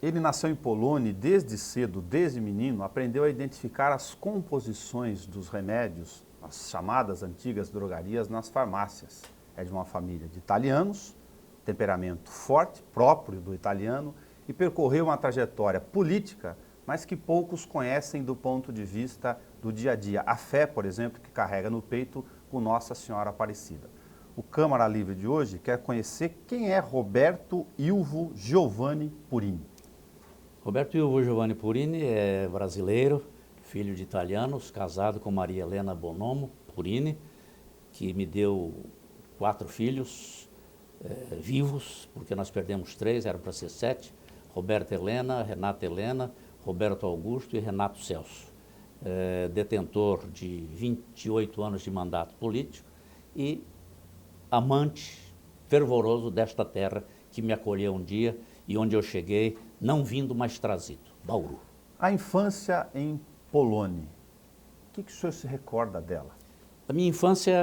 Ele nasceu em Polônia e desde cedo, desde menino, aprendeu a identificar as composições dos remédios, as chamadas antigas drogarias, nas farmácias. É de uma família de italianos, temperamento forte, próprio do italiano, e percorreu uma trajetória política, mas que poucos conhecem do ponto de vista do dia a dia. A fé, por exemplo, que carrega no peito com Nossa Senhora Aparecida. O Câmara Livre de hoje quer conhecer quem é Roberto Ilvo Giovanni Purini. Roberto Ilvo Giovanni Purini é brasileiro, filho de italianos, casado com Maria Helena Bonomo Purini, que me deu 4 filhos vivos, porque nós perdemos 3, eram para ser 7, Roberta Helena, Renata Helena, Roberto Augusto e Renato Celso. Detentor de 28 anos de mandato político e amante fervoroso desta terra que me acolheu um dia e onde eu cheguei, não vindo, mas trazido, Bauru. A infância em Polônia, o que o senhor se recorda dela? A minha infância,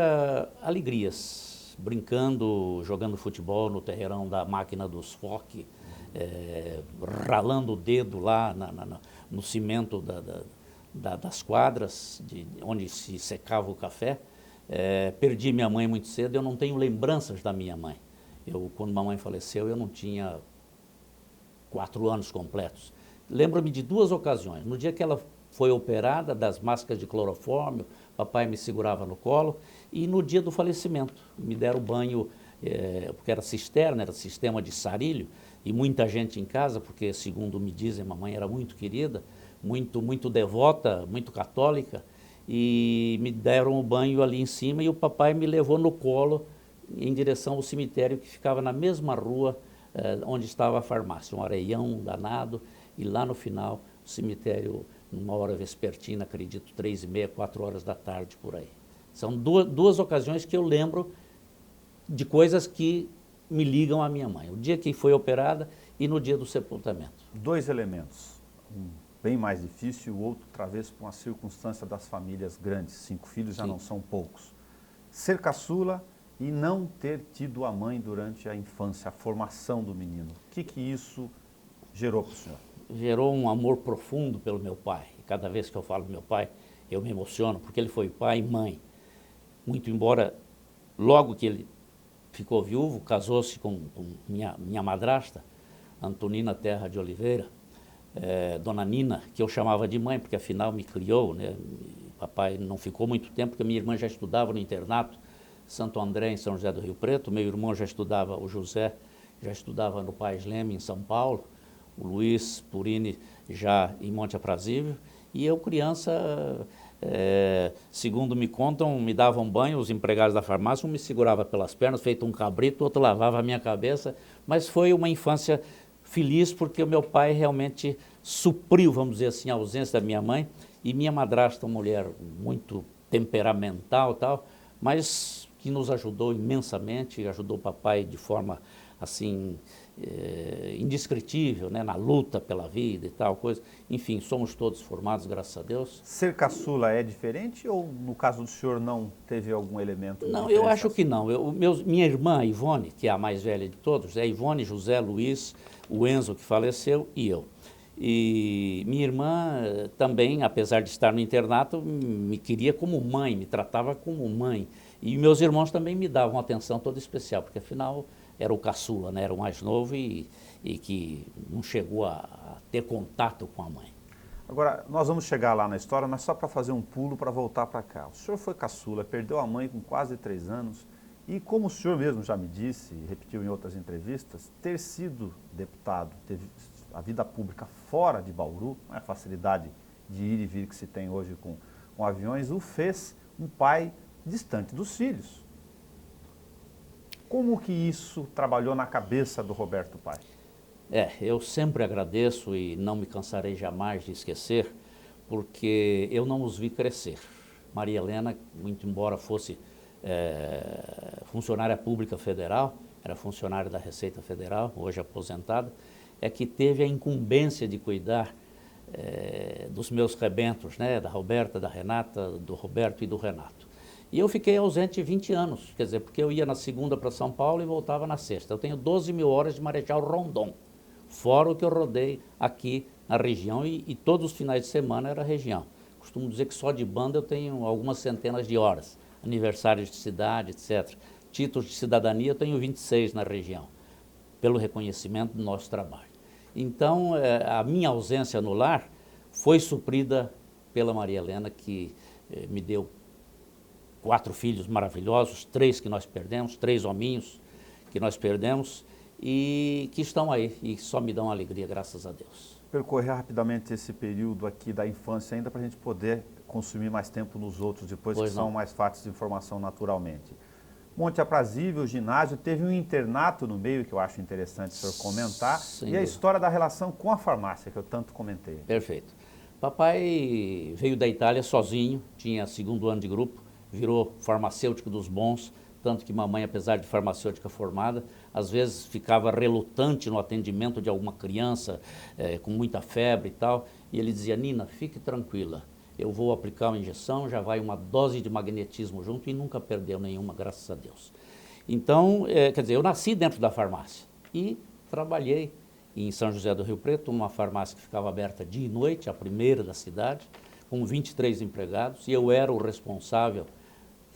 alegrias, brincando, jogando futebol no terreirão da máquina dos Fock, ralando o dedo lá no cimento das quadras, onde se secava o café. Perdi minha mãe muito cedo, eu não tenho lembranças da minha mãe. Quando mamãe faleceu, eu não tinha 4 anos completos. Lembro-me de 2 ocasiões. No dia que ela foi operada, das máscaras de clorofórmio, papai me segurava no colo, e no dia do falecimento, me deram banho, porque era cisterna, era sistema de sarilho, e muita gente em casa, porque segundo me dizem, mamãe era muito querida, muito devota, muito católica, e me deram o banho ali em cima, e o papai me levou no colo em direção ao cemitério que ficava na mesma rua onde estava a farmácia, um areião danado, e lá no final o cemitério, numa hora vespertina, acredito, 3h30, 4 horas da tarde, por aí. São duas ocasiões que eu lembro de coisas que me ligam à minha mãe. O dia que foi operada e no dia do sepultamento. 2 elementos, um bem mais difícil, o outro talvez por uma circunstância das famílias grandes, 5 filhos já Sim. não são poucos. Ser caçula e não ter tido a mãe durante a infância, a formação do menino. O que isso gerou para o senhor? Gerou um amor profundo pelo meu pai. E cada vez que eu falo do meu pai, eu me emociono, porque ele foi pai e mãe. Muito embora, logo que ele ficou viúvo, casou-se com minha madrasta, Antonina Terra de Oliveira, Dona Nina, que eu chamava de mãe, porque afinal me criou, né? Papai não ficou muito tempo, porque minha irmã já estudava no internato Santo André, em São José do Rio Preto, meu irmão já estudava, o José, já estudava no Pais Leme, em São Paulo, o Luiz Purini já em Monte Aprazível, e eu criança, segundo me contam, me davam banho, os empregados da farmácia, um me segurava pelas pernas, feito um cabrito, o outro lavava a minha cabeça, mas foi uma infância feliz porque o meu pai realmente supriu, vamos dizer assim, a ausência da minha mãe, e minha madrasta, uma mulher muito temperamental e tal, mas que nos ajudou imensamente, ajudou o papai de forma assim indescritível, né, na luta pela vida e tal coisa. Enfim, somos todos formados, graças a Deus. Ser caçula é diferente ou no caso do senhor não teve algum elemento de Não, eu acho que diferenciação? não. Minha irmã, a Ivone, que é a mais velha de todos, é Ivone, José, Luiz, o Enzo que faleceu e eu. E minha irmã também, apesar de estar no internato, me queria como mãe, me tratava como mãe. E meus irmãos também me davam atenção toda especial, porque afinal era o caçula, né? Era o mais novo e que não chegou a ter contato com a mãe. Agora, nós vamos chegar lá na história, mas só para fazer um pulo para voltar para cá. O senhor foi caçula, perdeu a mãe com quase 3 anos e, como o senhor mesmo já me disse e repetiu em outras entrevistas, ter sido deputado, ter a vida pública fora de Bauru, não é a facilidade de ir e vir que se tem hoje com aviões, o fez um pai distante dos filhos. Como que isso trabalhou na cabeça do Roberto pai? Eu sempre agradeço e não me cansarei jamais de esquecer, porque eu não os vi crescer. Maria Helena, muito embora fosse funcionária pública federal, era funcionária da Receita Federal, hoje aposentada, é que teve a incumbência de cuidar dos meus rebentos, né, da Roberta, da Renata, do Roberto e do Renato. E eu fiquei ausente 20 anos, quer dizer, porque eu ia na segunda para São Paulo e voltava na sexta. Eu tenho 12 mil horas de Marechal Rondon. fora o que eu rodei aqui na região e todos os finais de semana era região. Costumo dizer que só de banda eu tenho algumas centenas de horas, aniversários de cidade, etc. Títulos de cidadania eu tenho 26 na região, pelo reconhecimento do nosso trabalho. Então, a minha ausência no lar foi suprida pela Maria Helena, que me deu 4 filhos maravilhosos, 3 que nós perdemos, 3 hominhos que nós perdemos, e que estão aí, e só me dão alegria, graças a Deus. Percorrer rapidamente esse período aqui da infância ainda para a gente poder consumir mais tempo nos outros depois, que são mais fáceis de informação naturalmente. Monte Aprazível, ginásio, teve um internato no meio que eu acho interessante o senhor comentar, e a história da relação com a farmácia, que eu tanto comentei. Perfeito. Papai veio da Itália sozinho, tinha 2º ano de grupo, virou farmacêutico dos bons, tanto que mamãe, apesar de farmacêutica formada, às vezes ficava relutante no atendimento de alguma criança com muita febre e tal, e ele dizia: Nina, fique tranquila, eu vou aplicar uma injeção, já vai uma dose de magnetismo junto, e nunca perdeu nenhuma, graças a Deus. Então, quer dizer, eu nasci dentro da farmácia e trabalhei em São José do Rio Preto, uma farmácia que ficava aberta dia e noite, a primeira da cidade, com 23 empregados, e eu era o responsável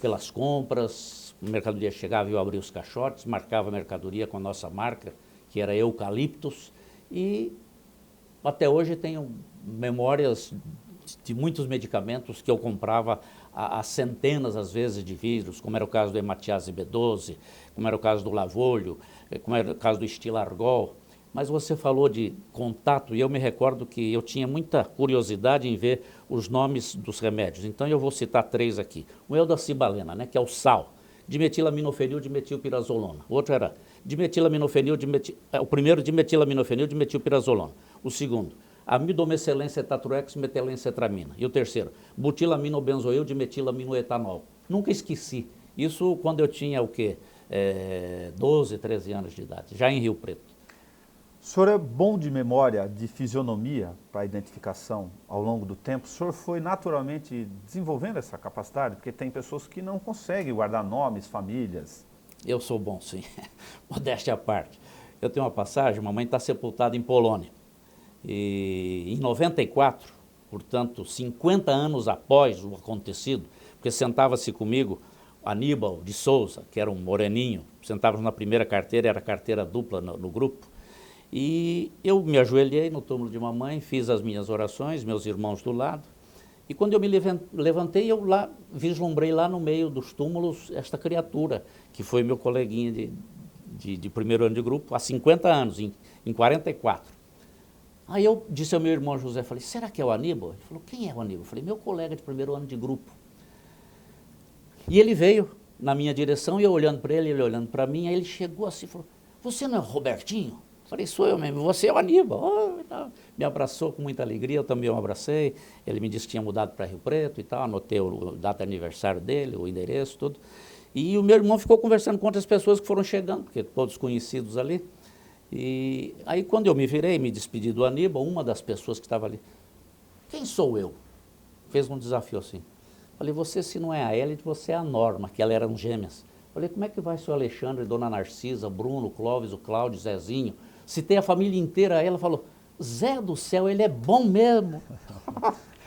pelas compras. O mercadoria chegava e eu abria os caixotes, marcava a mercadoria com a nossa marca, que era Eucaliptus, e até hoje tenho memórias de muitos medicamentos que eu comprava a centenas, às vezes, de vidros, como era o caso do Hematiase B12, como era o caso do Lavolio, como era o caso do Estilargol. Mas você falou de contato, e eu me recordo que eu tinha muita curiosidade em ver os nomes dos remédios. Então eu vou citar 3 aqui. O Eudacibalena, né, que é o sal, dimetilaminofenil, dimetilpirazolona. O outro era dimetilaminofenil, o primeiro dimetilaminofenil, dimetilpirazolona. O segundo, amidomecelensetatroex, metelensetramina. E o terceiro, butilaminobenzoil, dimetilaminoetanol. Nunca esqueci. Isso quando eu tinha o quê? 12, 13 anos de idade, já em Rio Preto. O senhor é bom de memória, de fisionomia para a identificação ao longo do tempo? O senhor foi naturalmente desenvolvendo essa capacidade? Porque tem pessoas que não conseguem guardar nomes, famílias. Eu sou bom, sim. Modéstia à parte. Eu tenho uma passagem, mamãe está sepultada em Polônia. E em 94, portanto, 50 anos após o acontecido, porque sentava-se comigo Aníbal de Souza, que era um moreninho, sentávamos na primeira carteira, era carteira dupla no grupo, e eu me ajoelhei no túmulo de mamãe, fiz as minhas orações, meus irmãos do lado, e quando eu me levantei, eu lá vislumbrei lá no meio dos túmulos esta criatura, que foi meu coleguinha de primeiro ano de grupo, há 50 anos, em 44. Aí eu disse ao meu irmão José, falei: será que é o Aníbal? Ele falou: quem é o Aníbal? Eu falei: meu colega de primeiro ano de grupo. E ele veio na minha direção, e eu olhando para ele olhando para mim, aí ele chegou assim e falou: você não é o Robertinho? Eu falei: sou eu mesmo. Você é o Aníbal? Oh, me abraçou com muita alegria, eu também o abracei. Ele me disse que tinha mudado para Rio Preto e tal, anotei a data de aniversário dele, o endereço, tudo. E o meu irmão ficou conversando com outras pessoas que foram chegando, porque todos conhecidos ali. E aí quando eu me virei, me despedi do Aníbal, uma das pessoas que estava ali: quem sou eu? Fez um desafio assim. Falei: você, se não é a Elide, você é a Norma, que elas eram gêmeas. Falei: como é que vai seu Alexandre, Dona Narcisa, Bruno, Clóvis, o Cláudio, Zezinho? Citei a família inteira. Aí ela falou: Zé do céu, ele é bom mesmo.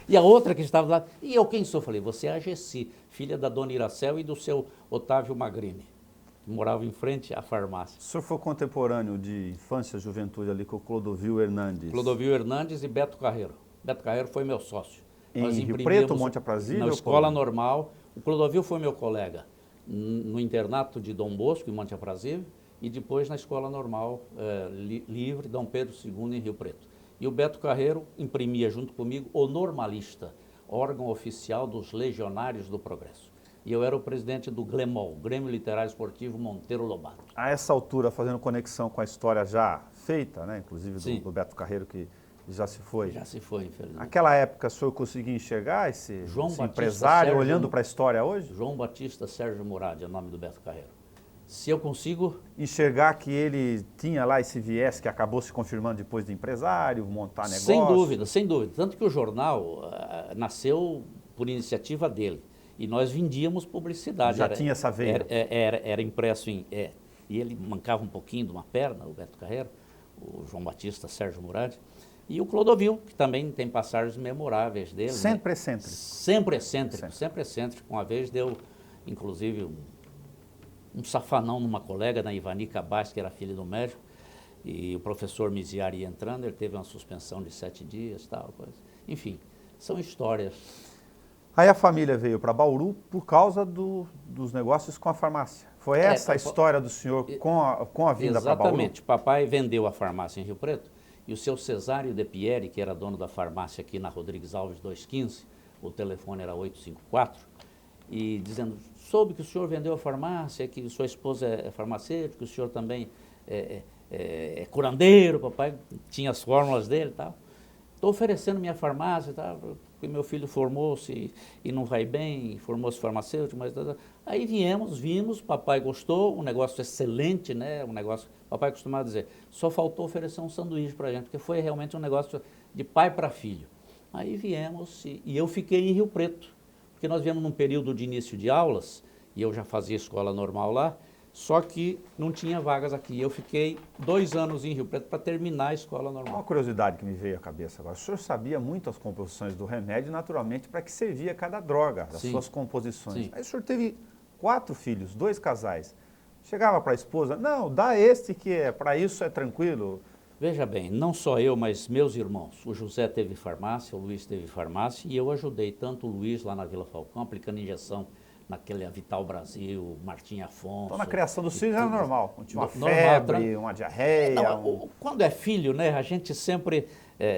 E a outra que estava lá: e eu quem sou? Falei: você é a Gessi, filha da Dona Iracel e do seu Otávio Magrini, que morava em frente à farmácia. O senhor foi contemporâneo de infância e juventude ali com o Clodovil Hernandes? Clodovil Hernandes e Beto Carreiro. Beto Carreiro foi meu sócio. Em Rio Preto, Monte Aprazível? Na escola normal. O Clodovil foi meu colega no internato de Dom Bosco, em Monte Aprazível, e depois na escola normal livre, Dom Pedro II, em Rio Preto. E o Beto Carreiro imprimia junto comigo o Normalista, órgão oficial dos Legionários do Progresso. E eu era o presidente do GLEMOL, Grêmio Literário Esportivo Monteiro Lobato. A essa altura, fazendo conexão com a história já feita, né, inclusive do Beto Carreiro, que já se foi. Já se foi, infelizmente. Naquela época, o senhor conseguia enxergar esse empresário olhando para a história hoje? João Batista Sérgio Murad é o nome do Beto Carreiro. Se eu consigo... enxergar que ele tinha lá esse viés que acabou se confirmando depois de empresário, montar negócio? Sem dúvida, sem dúvida. Tanto que o jornal nasceu por iniciativa dele. E nós vendíamos publicidade. Já tinha essa veia? Era impresso em... E ele mancava um pouquinho de uma perna, o Beto Carreiro. o João Batista Sérgio Murad, e o Clodovil, que também tem passagens memoráveis dele. Sempre né? excêntrico. Sempre excêntrico, sempre excêntrico. Uma vez deu, inclusive, um safanão numa colega, na Ivani Cabaz, que era filha do médico, e o professor Miziari entrando, ele teve uma suspensão de 7 dias, tal, coisa. Enfim, são histórias. Aí a família veio para Bauru por causa dos negócios com a farmácia. Foi essa a história do senhor com a vinda para Bauru? Exatamente. Papai vendeu a farmácia em Rio Preto e o seu Cesário de Pieri, que era dono da farmácia aqui na Rodrigues Alves 215, o telefone era 854, e dizendo, soube que o senhor vendeu a farmácia, que sua esposa é farmacêutica, que o senhor também é curandeiro, papai tinha as fórmulas dele e tal. Estou oferecendo minha farmácia, tá? Porque meu filho formou-se e não vai bem, formou-se farmacêutico, mas... Aí vimos, papai gostou, um negócio excelente, né? Um negócio, papai costumava dizer, só faltou oferecer um sanduíche para a gente, porque foi realmente um negócio de pai para filho. Aí viemos e eu fiquei em Rio Preto, porque nós viemos num período de início de aulas, e eu já fazia escola normal lá, só que não tinha vagas aqui. Eu fiquei 2 anos em Rio Preto para terminar a escola normal. Uma curiosidade que me veio à cabeça agora. O senhor sabia muito as composições do remédio, naturalmente, para que servia cada droga, as suas composições. Sim. Aí o senhor teve 4 filhos, 2 casais. Chegava para a esposa, não, dá este que é, para isso é tranquilo. Veja bem, não só eu, mas meus irmãos. O José teve farmácia, o Luiz teve farmácia, e eu ajudei tanto o Luiz lá na Vila Falcão, aplicando injeção naquele Vital Brasil, Martim Afonso. Então, na criação dos filhos era normal. Tinha uma Normal, febre, uma diarreia. Não, quando é filho, né, a gente sempre...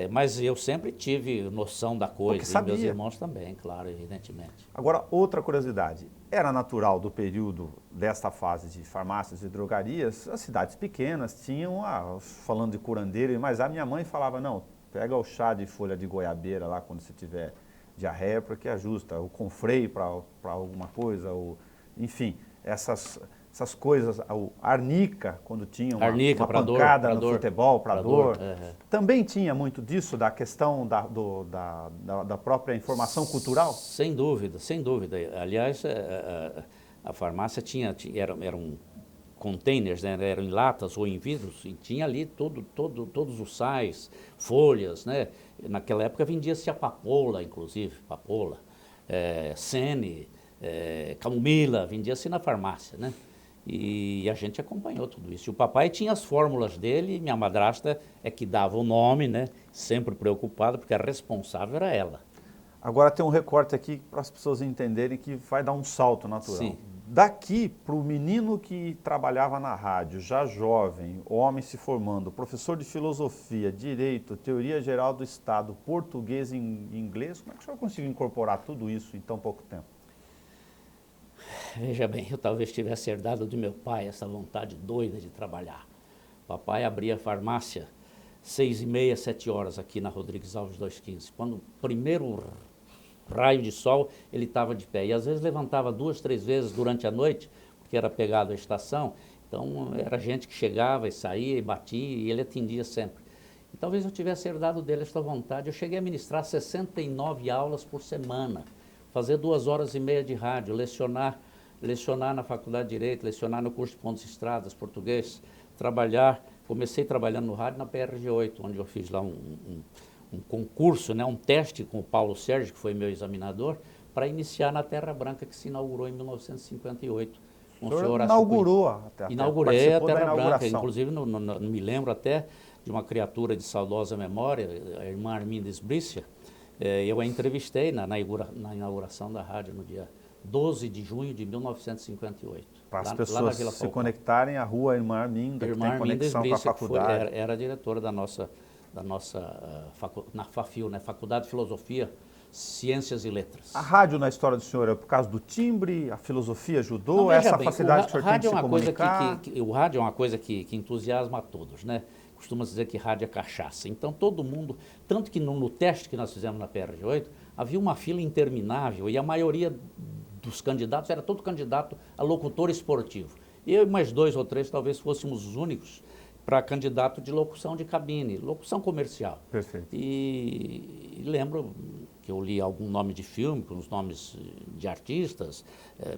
mas eu sempre tive noção da coisa. E meus irmãos também, claro, evidentemente. Agora, outra curiosidade. Era natural do período desta fase de farmácias e drogarias, as cidades pequenas tinham, falando de curandeiro, mas a minha mãe falava, não, pega o chá de folha de goiabeira lá quando você tiver diarreia, porque ajusta, o confrei para alguma coisa, enfim, essas coisas, o arnica, quando tinha uma pancada no futebol, para dor. Também tinha muito disso, da questão da própria informação cultural? Sem dúvida, sem dúvida. Aliás, a farmácia eram containers, né? Eram em latas ou em vidros, e tinha ali todos os sais, folhas, né? Naquela época vendia-se a papoula, inclusive, sene, camomila, vendia-se na farmácia, né? E a gente acompanhou tudo isso. E o papai tinha as fórmulas dele, e minha madrasta é que dava o nome, né? Sempre preocupada, porque a responsável era ela. Agora tem um recorte aqui para as pessoas entenderem que vai dar um salto natural. Sim. Daqui para o menino que trabalhava na rádio, já jovem, homem se formando, professor de filosofia, direito, teoria geral do Estado, português e inglês, como é que o senhor conseguiu incorporar tudo isso em tão pouco tempo? Veja bem, eu talvez tivesse herdado do meu pai essa vontade doida de trabalhar. Papai abria farmácia 6h30, 7 horas aqui na Rodrigues Alves 215. Quando o primeiro raio de sol, ele estava de pé. E às vezes levantava 2, 3 vezes durante a noite, porque era pegado a estação. Então era gente que chegava e saía e batia, e ele atendia sempre. E talvez eu tivesse herdado dele esta vontade. Eu cheguei a ministrar 69 aulas por semana, fazer 2h30 de rádio, lecionar na Faculdade de Direito, lecionar no curso de Pontes e Estradas, português, comecei trabalhando no rádio na PRG8, onde eu fiz lá um concurso, né, um teste com o Paulo Sérgio, que foi meu examinador, para iniciar na Terra Branca, que se inaugurou em 1958. O senhor inaugurou a Terra Branca? Inaugurei a Terra Branca, inclusive me lembro até de uma criatura de saudosa memória, a irmã Arminda Esbrícia. Eu a entrevistei na inauguração da rádio no dia 12 de junho de 1958. Para as pessoas se conectarem à rua Irmã Arminda, que tem conexão com a faculdade. Era a diretora na FAFIL, né? Faculdade de Filosofia, Ciências e Letras. A rádio na história do senhor é por causa do timbre, a filosofia ajudou, não, essa facilidade que o senhor tem de se comunicar? O rádio é uma coisa que entusiasma a todos, né? Costuma dizer que rádio é cachaça. Então todo mundo, tanto que no teste que nós fizemos na PRG8, havia uma fila interminável e a maioria dos candidatos era todo candidato a locutor esportivo. Eu e mais 2 ou 3 talvez fôssemos os únicos para candidato de locução de cabine, locução comercial. Perfeito. E lembro que eu li algum nome de filme, com os nomes de artistas,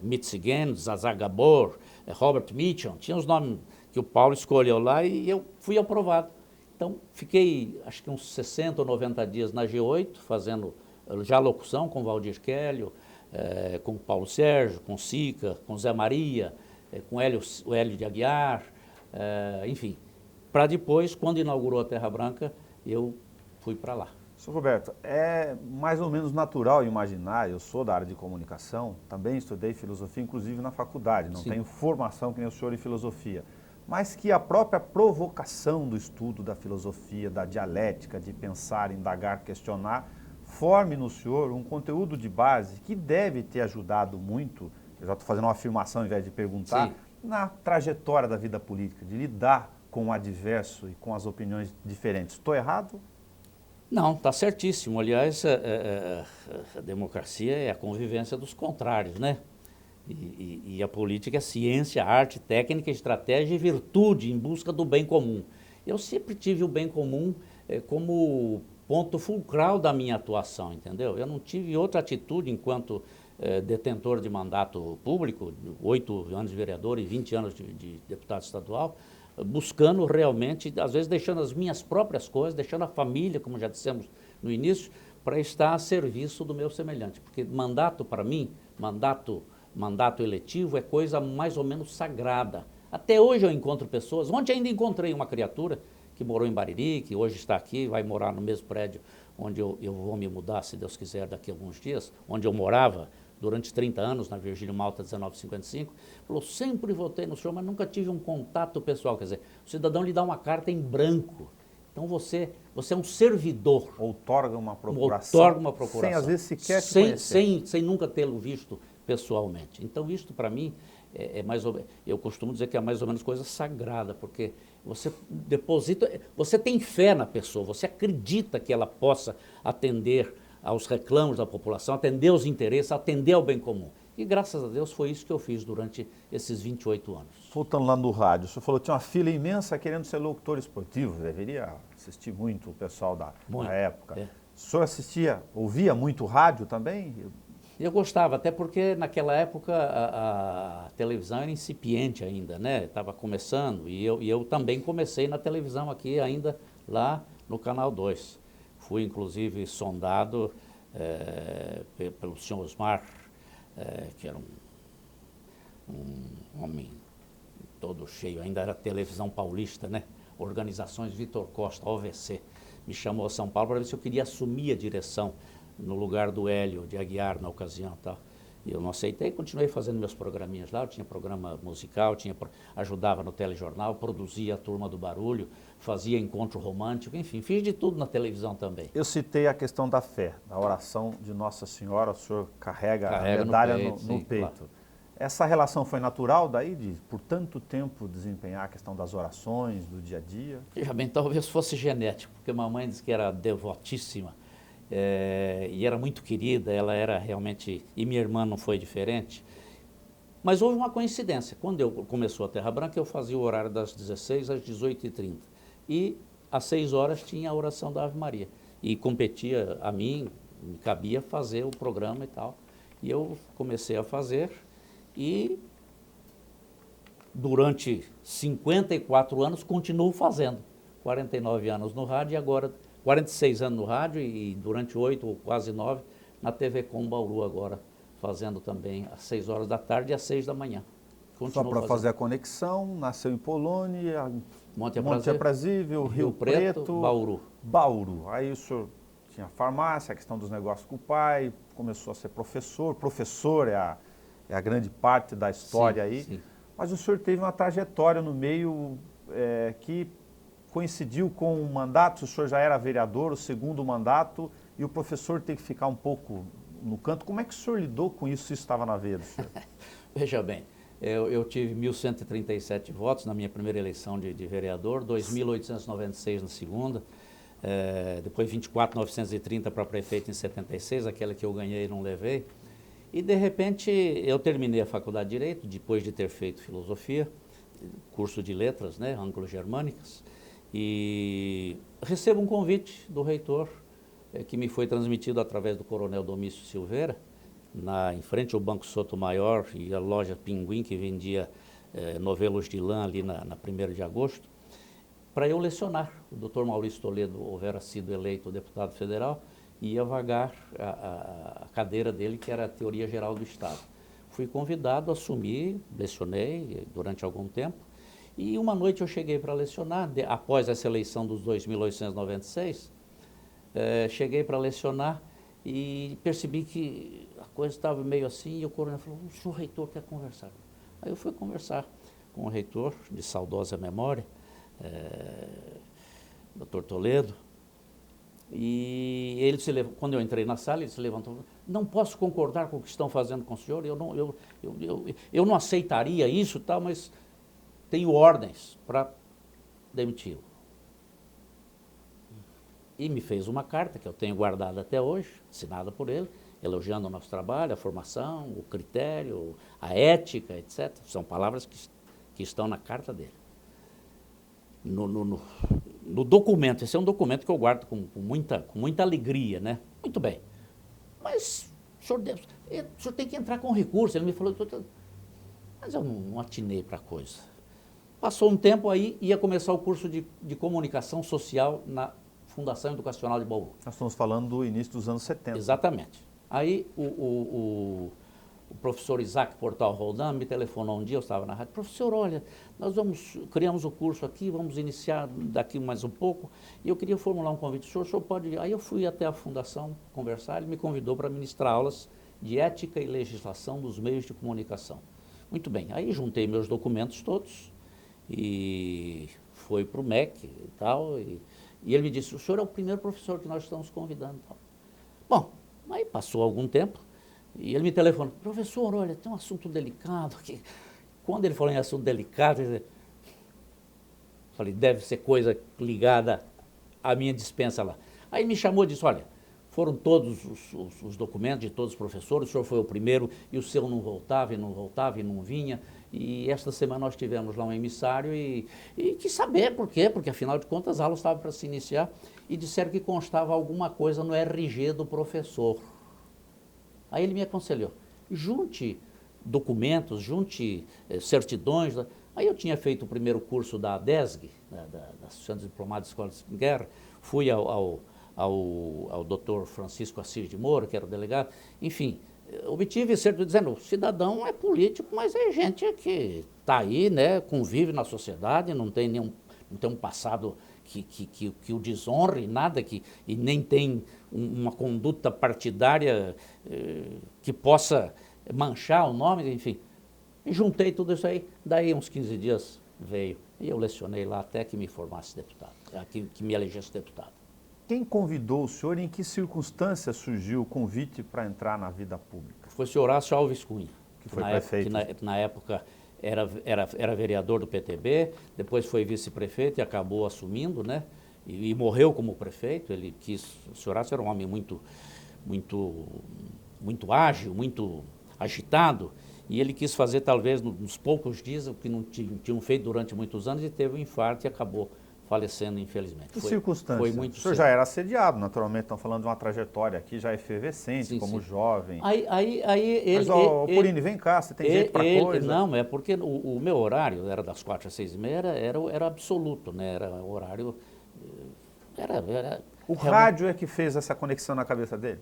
Mitzi Genn, Zazá Gabor, Robert Mitchum, tinha os nomes que o Paulo escolheu lá e eu fui aprovado. Então, fiquei, acho que uns 60 ou 90 dias na G8, fazendo já locução com Valdir Quélio, com Paulo Sérgio, com Sica, com Zé Maria, com o Hélio de Aguiar, enfim. Para depois, quando inaugurou a Terra Branca, eu fui para lá. Sr. Roberto, é mais ou menos natural imaginar, eu sou da área de comunicação, também estudei filosofia, inclusive na faculdade, não tenho formação que nem o senhor em filosofia, mas que a própria provocação do estudo da filosofia, da dialética, de pensar, indagar, questionar, forme no senhor um conteúdo de base que deve ter ajudado muito, eu já estou fazendo uma afirmação ao invés de perguntar, na trajetória da vida política, de lidar com o adverso e com as opiniões diferentes. Estou errado? Não, está certíssimo. Aliás, a democracia é a convivência dos contrários, né? E a política é ciência, arte, técnica, estratégia e virtude em busca do bem comum. Eu sempre tive o bem comum como ponto fulcral da minha atuação, entendeu? Eu não tive outra atitude enquanto detentor de mandato público, 8 anos de vereador e 20 anos de deputado estadual, buscando realmente, às vezes deixando as minhas próprias coisas, deixando a família, como já dissemos no início, para estar a serviço do meu semelhante. Porque mandato, para mim, mandato eletivo é coisa mais ou menos sagrada. Até hoje eu encontro pessoas, ontem ainda encontrei uma criatura que morou em Bariri, que hoje está aqui, vai morar no mesmo prédio onde eu vou me mudar, se Deus quiser, daqui a alguns dias, onde eu morava durante 30 anos, na Virgílio Malta 1955, falou, sempre votei no senhor, mas nunca tive um contato pessoal. Quer dizer, o cidadão lhe dá uma carta em branco. Então você é um servidor. Outorga uma procuração. Outorga uma procuração. Sem às vezes sequer te conhecer. Sem nunca tê-lo visto pessoalmente. Então isto para mim é mais ou menos, eu costumo dizer que é mais ou menos coisa sagrada, porque você deposita, você tem fé na pessoa, você acredita que ela possa atender aos reclamos da população, atender aos interesses, atender ao bem comum. E graças a Deus foi isso que eu fiz durante esses 28 anos. Voltando lá no rádio, o senhor falou que tinha uma fila imensa querendo ser locutor esportivo, deveria assistir muito o pessoal da época. O senhor ouvia muito rádio também? Eu gostava, até porque naquela época a televisão era incipiente ainda, né? Estava começando e eu também comecei na televisão aqui ainda lá no Canal 2. Fui inclusive sondado pelo senhor Osmar, que era um homem todo cheio, ainda era televisão paulista, né? Organizações Vitor Costa, OVC, me chamou a São Paulo para ver se eu queria assumir a direção no lugar do Hélio de Aguiar na ocasião, tal. E eu não aceitei, continuei fazendo meus programinhas lá, eu tinha programa musical, ajudava no telejornal, produzia a Turma do Barulho, fazia encontro romântico, enfim, fiz de tudo na televisão também. Eu citei a questão da fé, da oração de Nossa Senhora, o senhor carrega a medalha no peito. Claro. Essa relação foi natural daí, de por tanto tempo desempenhar a questão das orações, do dia a dia? Veja bem, talvez fosse genético, porque mamãe disse que era devotíssima, e era muito querida, ela era realmente, e minha irmã não foi diferente, mas houve uma coincidência, quando começou a Terra Branca eu fazia o horário das 16 às 18h30 e às 6 horas tinha a oração da Ave Maria e competia a mim, me cabia fazer o programa e tal, e eu comecei a fazer e durante 54 anos continuo fazendo, 49 anos no rádio e agora 46 anos no rádio e durante 8 ou quase 9 na TV Com Bauru agora, fazendo também às 6 horas da tarde e às 6 da manhã. Só para fazer a conexão, nasceu em Polônia, Monte Aprazível, Rio Preto, Bauru. Bauru. Aí o senhor tinha farmácia, a questão dos negócios com o pai, começou a ser professor. Professor é a grande parte da história aí. Sim. Mas o senhor teve uma trajetória no meio que coincidiu com o mandato, o senhor já era vereador, o segundo mandato, e o professor tem que ficar um pouco no canto. Como é que o senhor lidou com isso, se estava na veia do senhor? Veja bem, eu tive 1.137 votos na minha primeira eleição de vereador, 2.896 na segunda, depois 24.930 para prefeito em 76, aquela que eu ganhei e não levei. E de repente eu terminei a faculdade de Direito, depois de ter feito filosofia, curso de letras, né, anglo-germânicas, e recebo um convite do reitor, que me foi transmitido através do coronel Domício Silveira, em frente ao Banco Sotomayor e a loja Pinguim, que vendia novelos de lã ali na 1º de agosto. para eu lecionar. O doutor Maurício Toledo houvera sido eleito deputado federal e ia vagar a cadeira dele, que era a Teoria Geral do Estado. Fui convidado, assumi, lecionei durante algum tempo, e uma noite eu cheguei para lecionar, após essa eleição dos 2.896, cheguei para lecionar e percebi que a coisa estava meio assim, e o coronel falou, o senhor reitor quer conversar. Aí eu fui conversar com o reitor, de saudosa memória, doutor Toledo, e ele quando eu entrei na sala, ele se levantou, não posso concordar com o que estão fazendo com o senhor, eu não aceitaria isso, tal, mas tenho ordens para demiti-lo. E me fez uma carta, que eu tenho guardada até hoje, assinada por ele, elogiando o nosso trabalho, a formação, o critério, a ética, etc. São palavras que estão na carta dele. No documento, esse é um documento que eu guardo com muita alegria, né? Muito bem. Mas o senhor tem que entrar com recurso. Ele me falou, mas eu não atinei para a coisa. Passou um tempo aí, ia começar o curso de comunicação social na Fundação Educacional de Bauru. Nós estamos falando do início dos anos 70. Exatamente. Aí o professor Isaac Portal Roldan me telefonou um dia, eu estava na rádio, professor, olha, nós criamos o curso aqui, vamos iniciar daqui mais um pouco, e eu queria formular um convite, o senhor pode ir? Aí eu fui até a fundação conversar, ele me convidou para ministrar aulas de ética e legislação dos meios de comunicação. Muito bem, aí juntei meus documentos todos e fui para o MEC e tal, e ele me disse, o senhor é o primeiro professor que nós estamos convidando. Tal. Bom, aí passou algum tempo, e ele me telefonou, professor, olha, tem um assunto delicado aqui. Quando ele falou em assunto delicado, eu falei, deve ser coisa ligada à minha dispensa lá. Aí ele me chamou e disse, olha, foram todos os documentos de todos os professores, o senhor foi o primeiro, e o seu não voltava, e não voltava, e não vinha. E esta semana nós tivemos lá um emissário e quis saber por quê, porque afinal de contas as aulas estavam para se iniciar, e disseram que constava alguma coisa no RG do professor. Aí ele me aconselhou, junte documentos, junte certidões. Aí eu tinha feito o primeiro curso da ADESG, da Associação dos Diplomados de Escolas de Guerra, fui ao doutor Francisco Assis de Moura, que era o delegado, enfim, obtive certo dizendo, o cidadão é político, mas é gente que está aí, né, convive na sociedade, não tem um passado que o desonre, nada, e nem tem uma conduta partidária que possa manchar o nome, enfim. E juntei tudo isso aí, daí uns 15 dias veio, e eu lecionei lá até que me formasse deputado, que me elegesse deputado. Quem convidou o senhor, em que circunstâncias surgiu o convite para entrar na vida pública? Foi o senhor Horácio Alves Cunha, que foi prefeito. Que na época era vereador do PTB, depois foi vice-prefeito e acabou assumindo, né? E morreu como prefeito. Ele quis, o senhor Horácio era um homem muito ágil, muito agitado, e ele quis fazer talvez nos poucos dias o que não tinham feito durante muitos anos, e teve um infarto e acabou falecendo, infelizmente. Que circunstância? Foi muito o senhor já era assediado, naturalmente, estão falando de uma trajetória aqui já efervescente, sim, como sim. Jovem. Mas, Purini, vem cá, você tem jeito para coisa? Não, é porque o meu horário era das 4 às 6h30, era absoluto, né? Era horário... O rádio é que fez essa conexão na cabeça dele?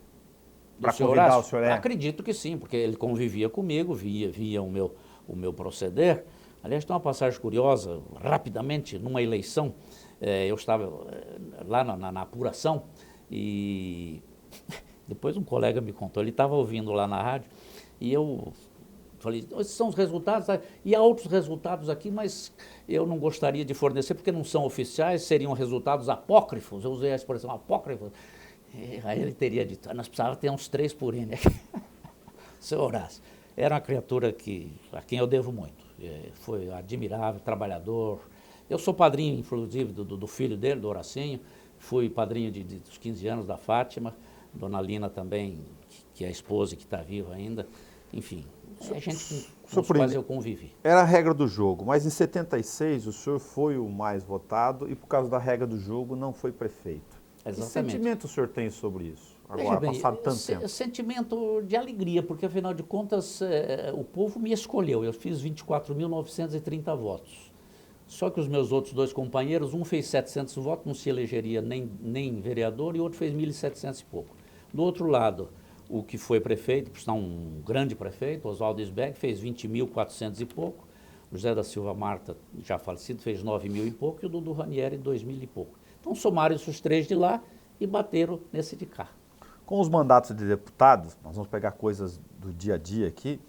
Para convidar o senhor? Acredito que sim, porque ele convivia comigo, via o meu proceder. Aliás, tem uma passagem curiosa, rapidamente, numa eleição, eu estava lá na apuração, e depois um colega me contou, ele estava ouvindo lá na rádio, e eu falei, esses são os resultados, e há outros resultados aqui, mas eu não gostaria de fornecer, porque não são oficiais, seriam resultados apócrifos, eu usei a expressão apócrifos. Aí ele teria dito, nós precisávamos ter uns 3 por N aqui. Seu Horácio, era uma criatura a quem eu devo muito. Foi admirável, trabalhador. Eu sou padrinho, inclusive, do filho dele, do Horacinho. Fui padrinho dos 15 anos da Fátima. Dona Lina também, que é a esposa e que está viva ainda. Enfim, é gente com os quais eu convivi. Era a regra do jogo, mas em 76 o senhor foi o mais votado e por causa da regra do jogo não foi prefeito. Exatamente. Que sentimento o senhor tem sobre isso? Agora, passado tanto tempo. Sentimento de alegria, porque afinal de contas o povo me escolheu. Eu fiz 24.930 votos. Só que os meus outros dois companheiros, um fez 700 votos, não se elegeria nem vereador, e o outro fez 1.700 e pouco. Do outro lado, o que foi prefeito, por sinal um grande prefeito, Oswaldo Isberg, fez 20.400 e pouco. O José da Silva Marta, já falecido, fez 9.000 e pouco, e o Dudu Ranieri 2.000 e pouco. Então somaram os três de lá e bateram nesse de cá. Com os mandatos de deputados, nós vamos pegar coisas do dia a dia aqui,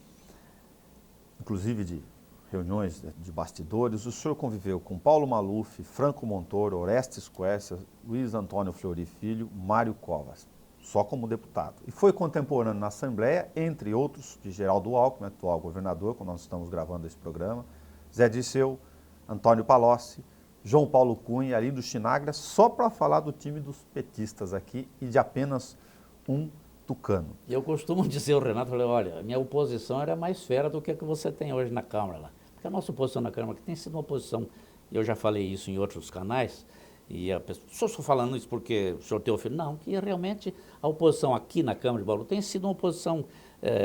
inclusive de reuniões de bastidores. O senhor conviveu com Paulo Maluf, Franco Montoro, Orestes Quercia, Luiz Antônio Fleury Filho, Mário Covas, só como deputado. E foi contemporâneo na Assembleia, entre outros, de Geraldo Alckmin, atual governador, quando nós estamos gravando esse programa, Zé Dirceu, Antônio Palocci, João Paulo Cunha e Arlindo Chinaglia, só para falar do time dos petistas aqui e de apenas um tucano. Eu costumo dizer ao Renato, falei, olha, a minha oposição era mais fera do que a que você tem hoje na Câmara lá. Porque a nossa oposição na Câmara que tem sido uma oposição, eu já falei isso em outros canais, e a pessoa, só estou falando isso porque o senhor tem oferido, não, que realmente a oposição aqui na Câmara de Bauru tem sido uma oposição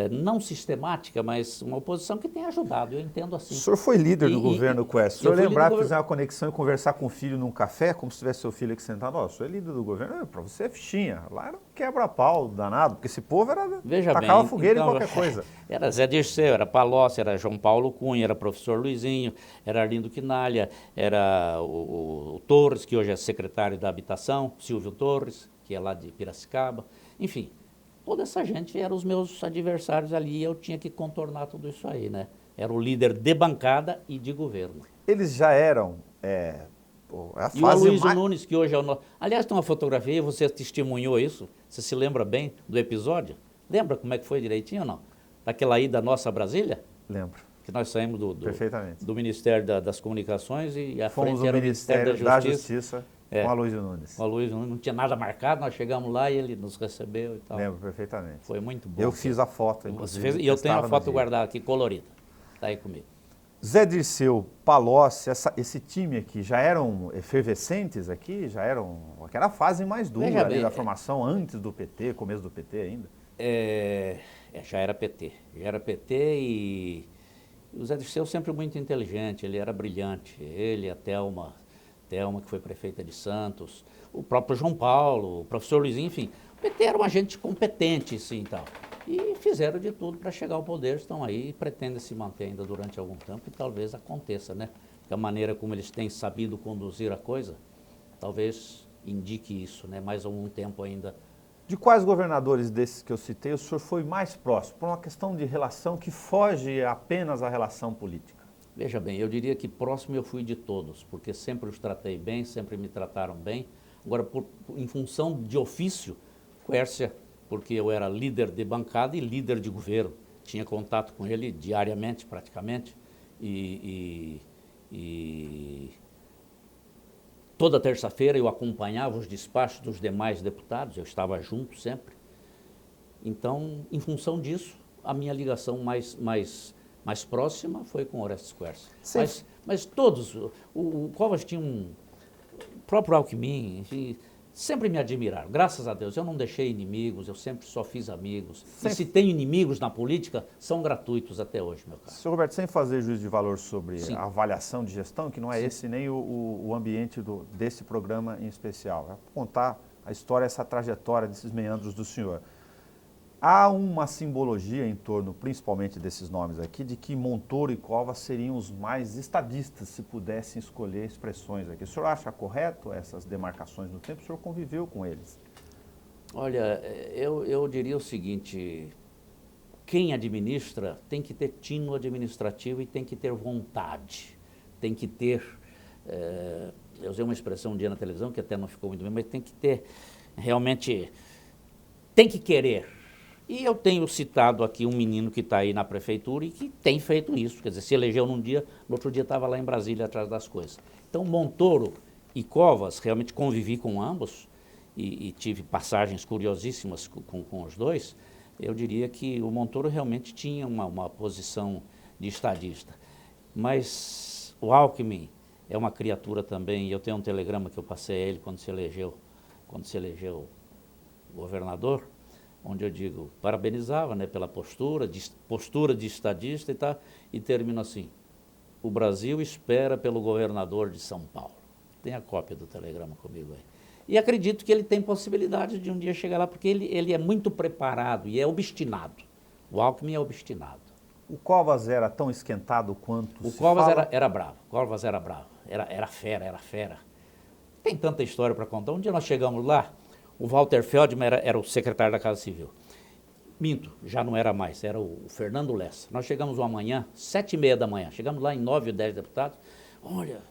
não sistemática, mas uma oposição que tem ajudado, eu entendo assim. O senhor foi líder do governo Quercia. O senhor lembrar de fazer uma conexão e conversar com o filho num café, como se tivesse seu filho aqui sentado, ó, o senhor é líder do governo, para você é fichinha. Lá era um quebra-pau danado, porque esse povo era tacava fogueira então, em qualquer coisa. Era Zé Dirceu, era Palocci, era João Paulo Cunha, era professor Luizinho, era Arlindo Quinalha, era o Torres, que hoje é secretário da Habitação, Silvio Torres, que é lá de Piracicaba, enfim. Toda essa gente eram os meus adversários ali e eu tinha que contornar tudo isso aí, né? Era o líder de bancada e de governo. Eles já eram... E o Aloysio Nunes, que hoje é o nosso... Aliás, tem uma fotografia e você testemunhou isso. Você se lembra bem do episódio? Lembra como é que foi direitinho ou não? Daquela ida nossa a Brasília? Lembro. Que nós saímos Perfeitamente. do Ministério das Comunicações e à Fomos frente era o Ministério da Justiça. Com o Aloysio Nunes. O Aloysio Nunes não tinha nada marcado, nós chegamos lá e ele nos recebeu e tal. Lembro perfeitamente. Foi muito bom. Eu fiz a foto, inclusive. E eu tenho a foto guardada aqui, colorida. Está aí comigo. Zé Dirceu, Palocci, esse time aqui, já eram efervescentes aqui? Já eram... Aquela fase mais dura ali da formação, antes do PT, começo do PT ainda? Já era PT. Já era PT e o Zé Dirceu sempre muito inteligente, ele era brilhante. Ele, a Thelma, que foi prefeita de Santos, o próprio João Paulo, o professor Luizinho, enfim. O PT era uma gente competente, sim, e tal. E fizeram de tudo para chegar ao poder, estão aí e pretendem se manter ainda durante algum tempo e talvez aconteça, né? Porque a maneira como eles têm sabido conduzir a coisa, talvez indique isso, né? Mais algum tempo ainda. De quais governadores desses que eu citei o senhor foi mais próximo? Por uma questão de relação que foge apenas à relação política. Veja bem, eu diria que próximo eu fui de todos, porque sempre os tratei bem, sempre me trataram bem. Agora, em função de ofício, Quercia, porque eu era líder de bancada e líder de governo. Tinha contato com ele diariamente, praticamente, e toda terça-feira eu acompanhava os despachos dos demais deputados, eu estava junto sempre. Então, em função disso, a minha ligação mais próxima foi com Orestes Quercia. Mas todos, o Covas tinha o próprio Alckmin, enfim, sempre me admiraram, graças a Deus. Eu não deixei inimigos, eu sempre só fiz amigos. E se tem inimigos na política, são gratuitos até hoje, meu caro. Senhor Roberto, sem fazer juízo de valor sobre Sim. a avaliação de gestão, que não é esse nem o ambiente desse programa em especial, é contar a história, essa trajetória desses meandros do senhor. Há uma simbologia em torno, principalmente desses nomes aqui, de que Montoro e Covas seriam os mais estadistas, se pudessem escolher expressões aqui. O senhor acha correto essas demarcações no tempo? O senhor conviveu com eles? Olha, eu diria o seguinte, quem administra tem que ter tino administrativo e tem que ter vontade, tem que ter, eu usei uma expressão um dia na televisão que até não ficou muito bem, mas tem que ter, realmente, tem que querer. E eu tenho citado aqui um menino que está aí na prefeitura e que tem feito isso, quer dizer, se elegeu num dia, no outro dia estava lá em Brasília atrás das coisas. Então, Montoro e Covas, realmente convivi com ambos e tive passagens curiosíssimas com os dois. Eu diria que o Montoro realmente tinha uma posição de estadista. Mas o Alckmin é uma criatura também, e eu tenho um telegrama que eu passei a ele quando se elegeu governador, onde eu digo, parabenizava, né, pela postura de estadista e tal, e termino assim, o Brasil espera pelo governador de São Paulo. Tem a cópia do telegrama comigo aí. E acredito que ele tem possibilidade de um dia chegar lá, porque ele é muito preparado e é obstinado. O Alckmin é obstinado. O Covas era tão esquentado quanto O se Covas fala? era bravo, o Covas era bravo, era fera. Tem tanta história para contar. Um dia nós chegamos lá, o Walter Feldman era o secretário da Casa Civil. Minto, já não era mais, era o Fernando Lessa. Nós chegamos uma manhã, 7h30 da manhã, chegamos lá em 9 ou 10 deputados. Olha,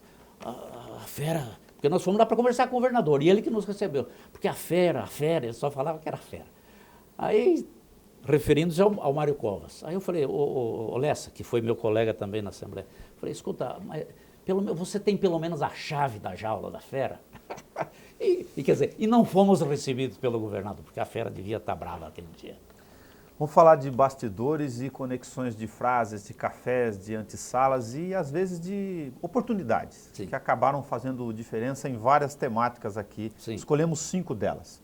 a fera, porque nós fomos lá para conversar com o governador, e ele que nos recebeu. Porque a fera, ele só falava que era fera. Aí, referindo-se ao Mário Covas. Aí eu falei, ô Lessa, que foi meu colega também na Assembleia, falei, escuta, mas você tem pelo menos a chave da jaula da fera? Quer dizer, e não fomos recebidos pelo governador, porque a fera devia estar brava aquele dia. Vamos falar de bastidores e conexões de frases, de cafés, de antessalas e, às vezes, de oportunidades, Sim. que acabaram fazendo diferença em várias temáticas aqui. Sim. Escolhemos 5 delas.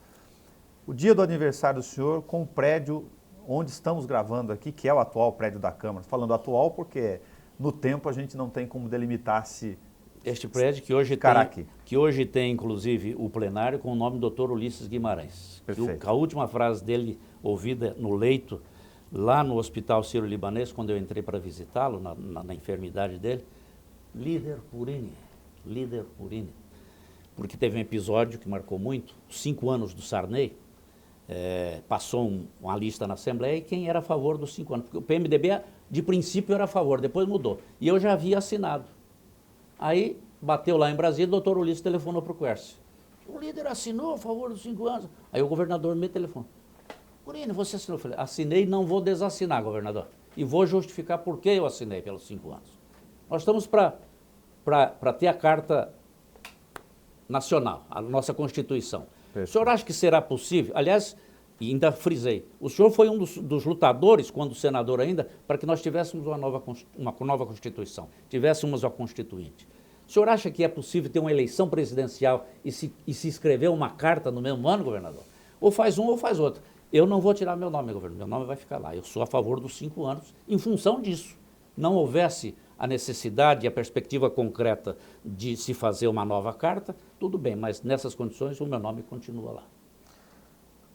O dia do aniversário do senhor com o prédio onde estamos gravando aqui, que é o atual prédio da Câmara. Falando atual porque no tempo a gente não tem como delimitar se... Este prédio que hoje tem, inclusive, o plenário com o nome do Dr. Ulisses Guimarães. Perfeito. A última frase dele, ouvida no leito, lá no Hospital Sírio-Libanês, quando eu entrei para visitá-lo, na enfermidade dele, líder Purini. Porque teve um episódio que marcou muito, 5 anos do Sarney, passou uma lista na Assembleia e quem era a favor dos 5 anos. Porque o PMDB, de princípio, era a favor, depois mudou. E eu já havia assinado. Aí, bateu lá em Brasília, o doutor Ulisses telefonou para o Quércio. O líder assinou a favor dos 5 anos. Aí o governador me telefonou. Purini, você assinou? Eu falei, assinei e não vou desassinar, governador. E vou justificar por que eu assinei pelos 5 anos. Nós estamos para ter a Carta Nacional, a nossa Constituição. Perfeito. O senhor acha que será possível? Aliás, ainda frisei, o senhor foi um dos lutadores, quando senador ainda, para que nós tivéssemos uma nova Constituição, tivéssemos a Constituinte. O senhor acha que é possível ter uma eleição presidencial e se escrever uma carta no mesmo ano, governador? Ou faz um ou faz outro. Eu não vou tirar meu nome, governador, meu nome vai ficar lá. Eu sou a favor dos 5 anos, em função disso. Não houvesse a necessidade e a perspectiva concreta de se fazer uma nova carta, tudo bem, mas nessas condições o meu nome continua lá.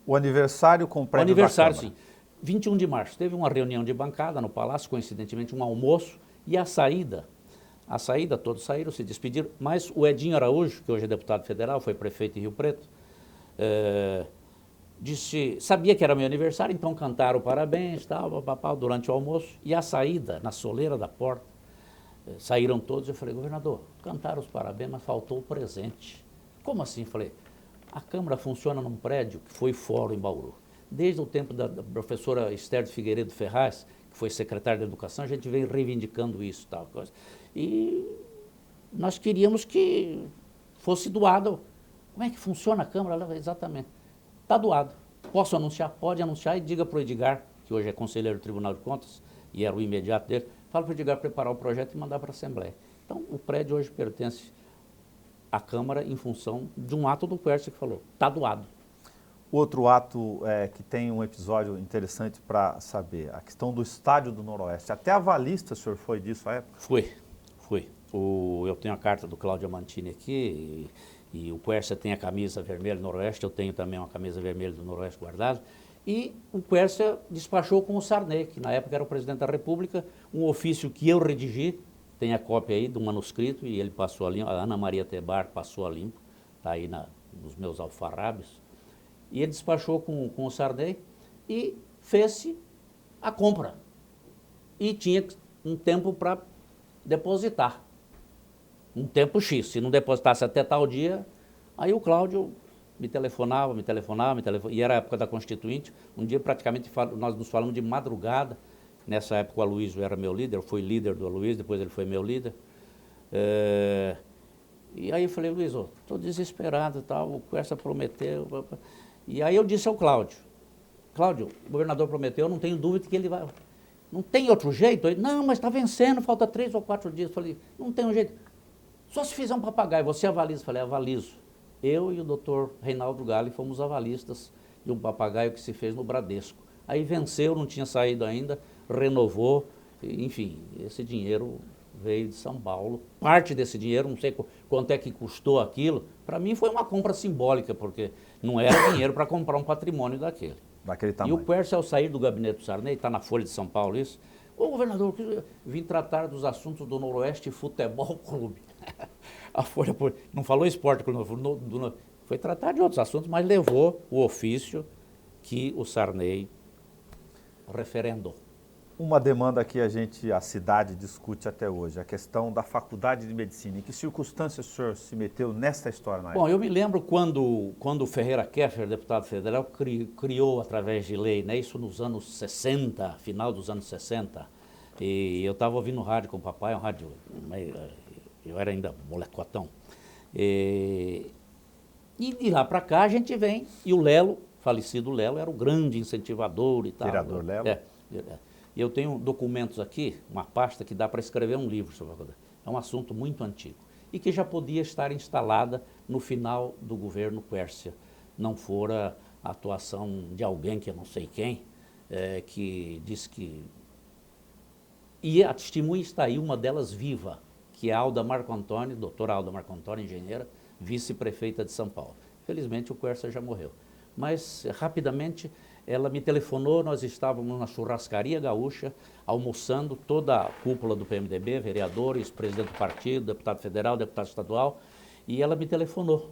O aniversário com o prédio da Câmara. Sim. 21 de março, teve uma reunião de bancada no Palácio, coincidentemente um almoço, e a saída, todos saíram, se despediram, mas o Edinho Araújo, que hoje é deputado federal, foi prefeito em Rio Preto, sabia que era meu aniversário, então cantaram parabéns, tal, durante o almoço, e a saída, na soleira da porta, saíram todos, eu falei, governador, cantaram os parabéns, mas faltou o presente. Como assim? Falei, a Câmara funciona num prédio que foi fórum em Bauru. Desde o tempo da professora Esther de Figueiredo Ferraz, que foi secretária de Educação, a gente vem reivindicando isso, tal coisa. E nós queríamos que fosse doado. Como é que funciona a Câmara? Exatamente. Está doado. Posso anunciar? Pode anunciar e diga para o Edgar, que hoje é conselheiro do Tribunal de Contas, e era o imediato dele, fala para o Edgar preparar o projeto e mandar para a Assembleia. Então, o prédio hoje pertence à Câmara em função de um ato do Quércio que falou, está doado. Outro ato que tem um episódio interessante para saber, a questão do Estádio do Noroeste. Até avalista o senhor foi disso à época? Fui. Eu tenho a carta do Cláudio Mantini aqui, e o Quércio tem a camisa vermelha do Noroeste, eu tenho também uma camisa vermelha do Noroeste guardada. E o Quércio despachou com o Sarney, que na época era o presidente da República, um ofício que eu redigi, tem a cópia aí do manuscrito, e ele passou a limpo, a Ana Maria Tebar passou a limpo, está aí nos meus alfarrábios. E ele despachou com o Sarney e fez-se a compra. E tinha um tempo para depositar. Um tempo X. Se não depositasse até tal dia, aí o Cláudio me telefonava, e era a época da Constituinte. Um dia praticamente nós nos falamos de madrugada. Nessa época o Aloysio era meu líder, eu fui líder do Aloysio, depois ele foi meu líder. E aí eu falei, Luiz, estou desesperado, tal, o Quércio prometeu. E aí eu disse ao Cláudio, o governador prometeu, eu não tenho dúvida que ele vai. Não tem outro jeito? Ele, não, mas está vencendo, falta 3 ou 4 dias. Eu falei, não tem um jeito. Só se fizer um papagaio, você avaliza? Eu falei, avalizo. Eu e o doutor Reinaldo Galli fomos avalistas de um papagaio que se fez no Bradesco. Aí venceu, não tinha saído ainda, renovou, enfim, esse dinheiro veio de São Paulo. Parte desse dinheiro, não sei quanto é que custou aquilo, para mim foi uma compra simbólica, porque não era dinheiro para comprar um patrimônio daquele. Daquele E tamanho. o Quércia, ao sair do gabinete do Sarney, está na Folha de São Paulo isso, ô governador, vim tratar dos assuntos do Noroeste Futebol Clube. A Folha não falou esporte, foi tratar de outros assuntos, mas levou o ofício que o Sarney referendou. Uma demanda que a cidade discute até hoje, a questão da faculdade de medicina. Em que circunstâncias o senhor se meteu nessa história na época? Bom, eu me lembro quando o Ferreira Keffer, deputado federal, criou através de lei, né, isso nos anos 60, final dos anos 60, e eu estava ouvindo rádio com o papai, um rádio, eu era ainda molecotão, e de lá para cá a gente vem, e o Lelo, falecido Lelo, era o grande incentivador e tal. Vereador Lelo? Eu tenho documentos aqui, uma pasta que dá para escrever um livro sobre a faculdade. É um assunto muito antigo e que já podia estar instalada no final do governo Quércia, não fora a atuação de alguém que eu não sei quem, que disse que... E a testemunha está aí, uma delas viva, que é a Alda Marco Antônio, doutora Alda Marco Antônio, engenheira, vice-prefeita de São Paulo. Felizmente o Quércia já morreu. Mas, rapidamente, ela me telefonou, nós estávamos na churrascaria gaúcha, almoçando, toda a cúpula do PMDB, vereadores, presidente do partido, deputado federal, deputado estadual, e ela me telefonou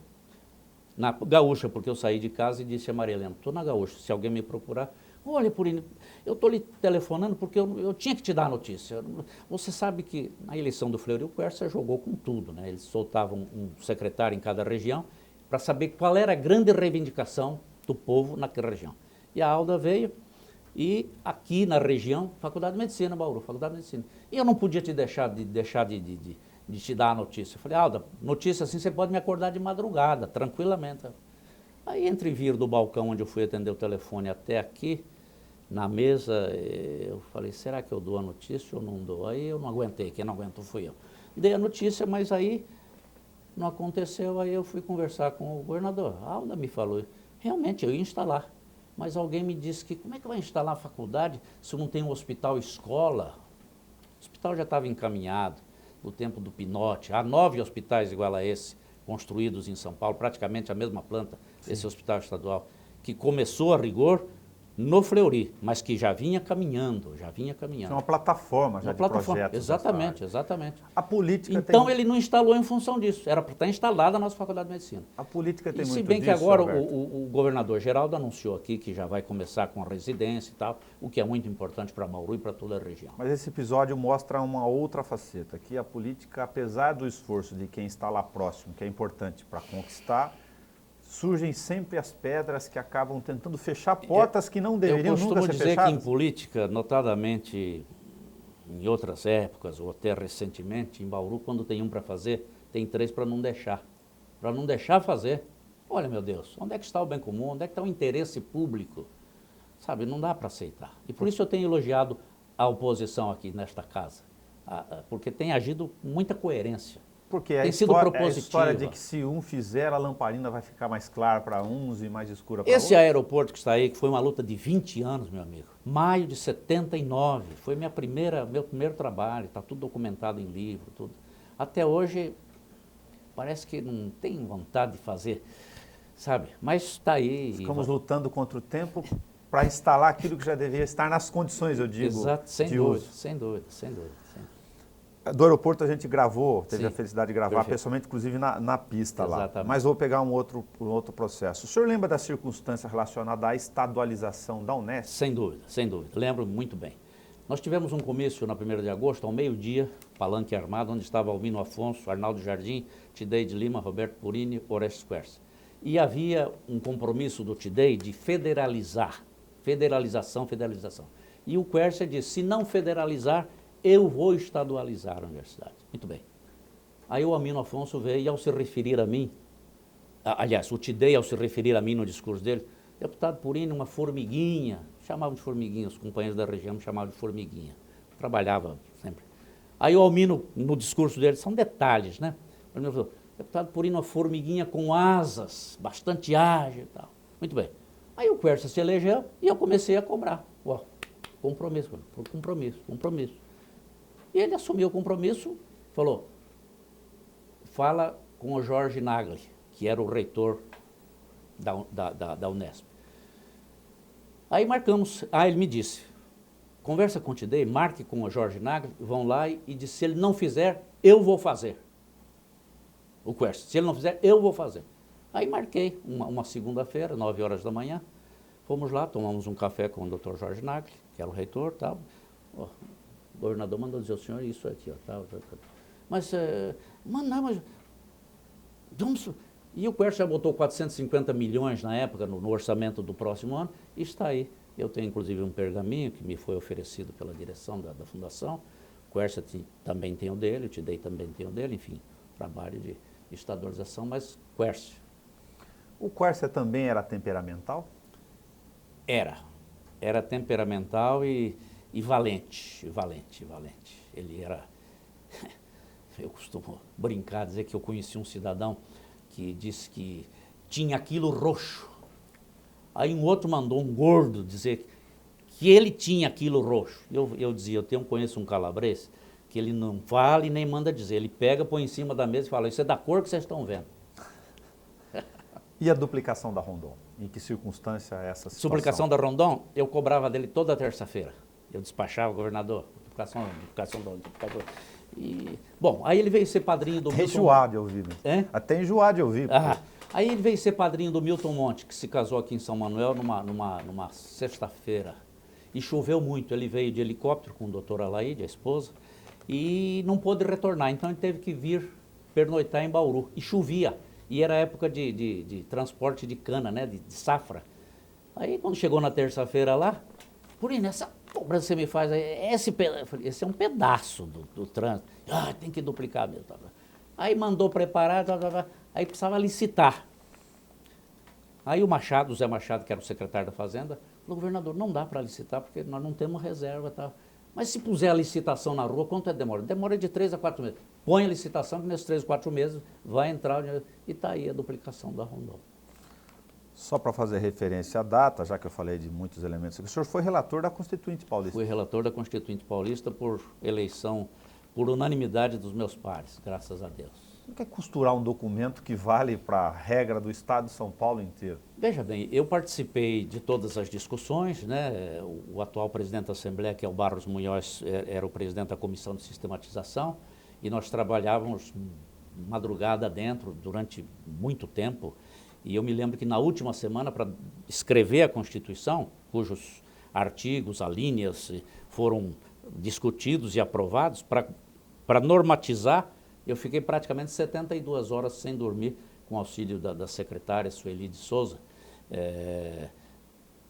na gaúcha, porque eu saí de casa e disse a Maria Helena, estou na gaúcha, se alguém me procurar, olha, Purini, eu estou lhe telefonando porque eu tinha que te dar a notícia. Você sabe que na eleição do Fleury, o Quércia jogou com tudo, né? Eles soltavam um secretário em cada região para saber qual era a grande reivindicação do povo naquela região. E a Alda veio e aqui na região, Faculdade de Medicina, Bauru, Faculdade de Medicina. E eu não podia te deixar de te dar a notícia. Eu falei, Alda, notícia assim você pode me acordar de madrugada, tranquilamente. Aí entre vir do balcão onde eu fui atender o telefone até aqui, na mesa, eu falei, será que eu dou a notícia ou não dou? Aí eu não aguentei, quem não aguentou fui eu. Dei a notícia, mas aí não aconteceu, aí eu fui conversar com o governador. A Alda me falou, realmente eu ia instalar, mas alguém me disse que como é que vai instalar a faculdade se não tem um hospital escola? O hospital já estava encaminhado no tempo do Pinote, há 9 hospitais igual a esse, construídos em São Paulo, praticamente a mesma planta, sim, esse hospital estadual, que começou a rigor no Fleury, mas que já vinha caminhando. É uma plataforma já de projetos. Exatamente, exatamente. A política então ele não instalou em função disso, era para estar instalada a nossa Faculdade de Medicina. A política tem muito disso, se bem que agora o governador Geraldo anunciou aqui que já vai começar com a residência e tal, o que é muito importante para Bauru e para toda a região. Mas esse episódio mostra uma outra faceta, que a política, apesar do esforço de quem está lá próximo, que é importante para conquistar, surgem sempre as pedras que acabam tentando fechar portas que não deveriam nunca ser fechadas. Eu costumo dizer que em política, notadamente em outras épocas, ou até recentemente, em Bauru, quando tem um para fazer, tem 3 para não deixar. Para não deixar fazer. Olha, meu Deus, onde é que está o bem comum? Onde é que está o interesse público? Sabe, não dá para aceitar. E por isso eu tenho elogiado a oposição aqui nesta casa, porque tem agido com muita coerência. Porque a história de que se um fizer, a lamparina vai ficar mais clara para uns e mais escura para outros. Esse aeroporto que está aí, que foi uma luta de 20 anos, meu amigo, maio de 79, foi meu primeiro trabalho, está tudo documentado em livro, tudo. Até hoje, parece que não tem vontade de fazer, sabe? Mas está aí. Ficamos lutando contra o tempo para instalar aquilo que já deveria estar nas condições, eu digo, exato, sem de dúvida, uso. sem dúvida. Do aeroporto a gente gravou, teve Sim, a felicidade de gravar, perfeito, pessoalmente, inclusive na pista. Exatamente. Lá. Mas vou pegar um outro processo. O senhor lembra da circunstância relacionada à estadualização da Unesp? Sem dúvida. Lembro muito bem. Nós tivemos um comício na 1º de agosto, ao meio-dia, palanque armado, onde estava Albino Afonso, Arnaldo Jardim, Tidei de Lima, Roberto Purini, Orestes Quércia. E havia um compromisso do Tidei de federalizar, federalização. E o Quércia disse, se não federalizar, eu vou estadualizar a universidade. Muito bem. Aí o Albino Afonso veio e ao se referir a mim, aliás, o Tidei ao se referir a mim no discurso dele, deputado Purini, uma formiguinha, chamavam de formiguinha, os companheiros da região me chamavam de formiguinha, trabalhava sempre. Aí o Albino, no discurso dele, são detalhes, né? O Albino falou, deputado Purini, uma formiguinha com asas, bastante ágil e tal. Muito bem. Aí o Quércia se elegeu e eu comecei a cobrar. Ó, compromisso. E ele assumiu o compromisso, falou, fala com o Jorge Nagli, que era o reitor da Unesp. Aí marcamos, ele me disse, conversa com o Tidei, marque com o Jorge Nagli, vão lá e diz, se ele não fizer, eu vou fazer. O Quercia, se ele não fizer, eu vou fazer. Aí marquei uma segunda-feira, 9 horas da manhã, fomos lá, tomamos um café com o Dr. Jorge Nagli, que era o reitor, tal. O governador mandou dizer ao senhor isso aqui, ó, tal. Mas, mas vamos... E o Quercia já botou 450 milhões na época no orçamento do próximo ano, e está aí. Eu tenho, inclusive, um pergaminho que me foi oferecido pela direção da fundação. O Quercia também tem o dele, o Tidei também tem o dele, enfim, trabalho de estadualização, mas Quercia. O Quercia também era temperamental? Era temperamental e valente. Ele era... Eu costumo brincar, dizer que eu conheci um cidadão que disse que tinha aquilo roxo. Aí um outro mandou um gordo dizer que ele tinha aquilo roxo. Eu dizia, conheço um calabrese, que ele não fala e nem manda dizer. Ele pega, põe em cima da mesa e fala, isso é da cor que vocês estão vendo. E a duplicação da Rondon? Em que circunstância é essa situação? Duplicação da Rondon, eu cobrava dele toda terça-feira. Eu despachava o governador, duplicação. E, bom, aí ele veio ser padrinho do Milton... enjoado de ouvir. Até enjoado de ouvir. Aí ele veio ser padrinho do Milton Monte, que se casou aqui em São Manuel numa sexta-feira. E choveu muito. Ele veio de helicóptero com o doutor Alaide, a esposa, e não pôde retornar. Então ele teve que vir pernoitar em Bauru. E chovia. E era época de transporte de cana, né, de safra. Aí quando chegou na terça-feira lá, Purina, essa cobrança que você me faz, esse é um pedaço do trânsito. Tem que duplicar mesmo. Aí mandou preparar, aí precisava licitar. Aí o Machado, o Zé Machado, que era o secretário da Fazenda, falou, governador, não dá para licitar porque nós não temos reserva. Tá? Mas se puser a licitação na rua, quanto é demora? Demora de 3 a 4 meses. Põe a licitação que nesses 3 a 4 meses vai entrar e está aí a duplicação da Rondon. Só para fazer referência à data, já que eu falei de muitos elementos, o senhor foi relator da Constituinte Paulista. Fui relator da Constituinte Paulista por eleição, por unanimidade dos meus pares, graças a Deus. Não quer costurar um documento que vale para a regra do Estado de São Paulo inteiro? Veja bem, eu participei de todas as discussões, né? O atual presidente da Assembleia, que é o Barros Munhoz, era o presidente da Comissão de Sistematização, e nós trabalhávamos madrugada dentro durante muito tempo. E eu me lembro que na última semana, para escrever a Constituição, cujos artigos, alíneas foram discutidos e aprovados, para normatizar, eu fiquei praticamente 72 horas sem dormir, com auxílio da secretária Sueli de Souza.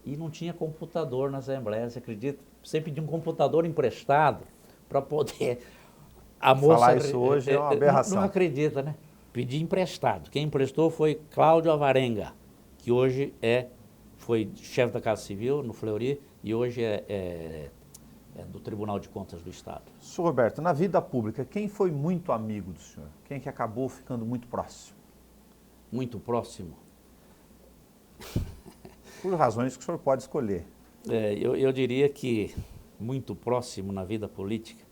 E não tinha computador na Assembleia, você acredita? Você pediu um computador emprestado para poder... A moça... Falar isso hoje é uma aberração. Não acredita, né? Pedi emprestado. Quem emprestou foi Cláudio Avarenga, que hoje foi chefe da Casa Civil no Fleury e hoje é do Tribunal de Contas do Estado. Senhor Roberto, na vida pública, quem foi muito amigo do senhor? Quem que acabou ficando muito próximo? Muito próximo? Por razões que o senhor pode escolher. Eu diria que muito próximo na vida política.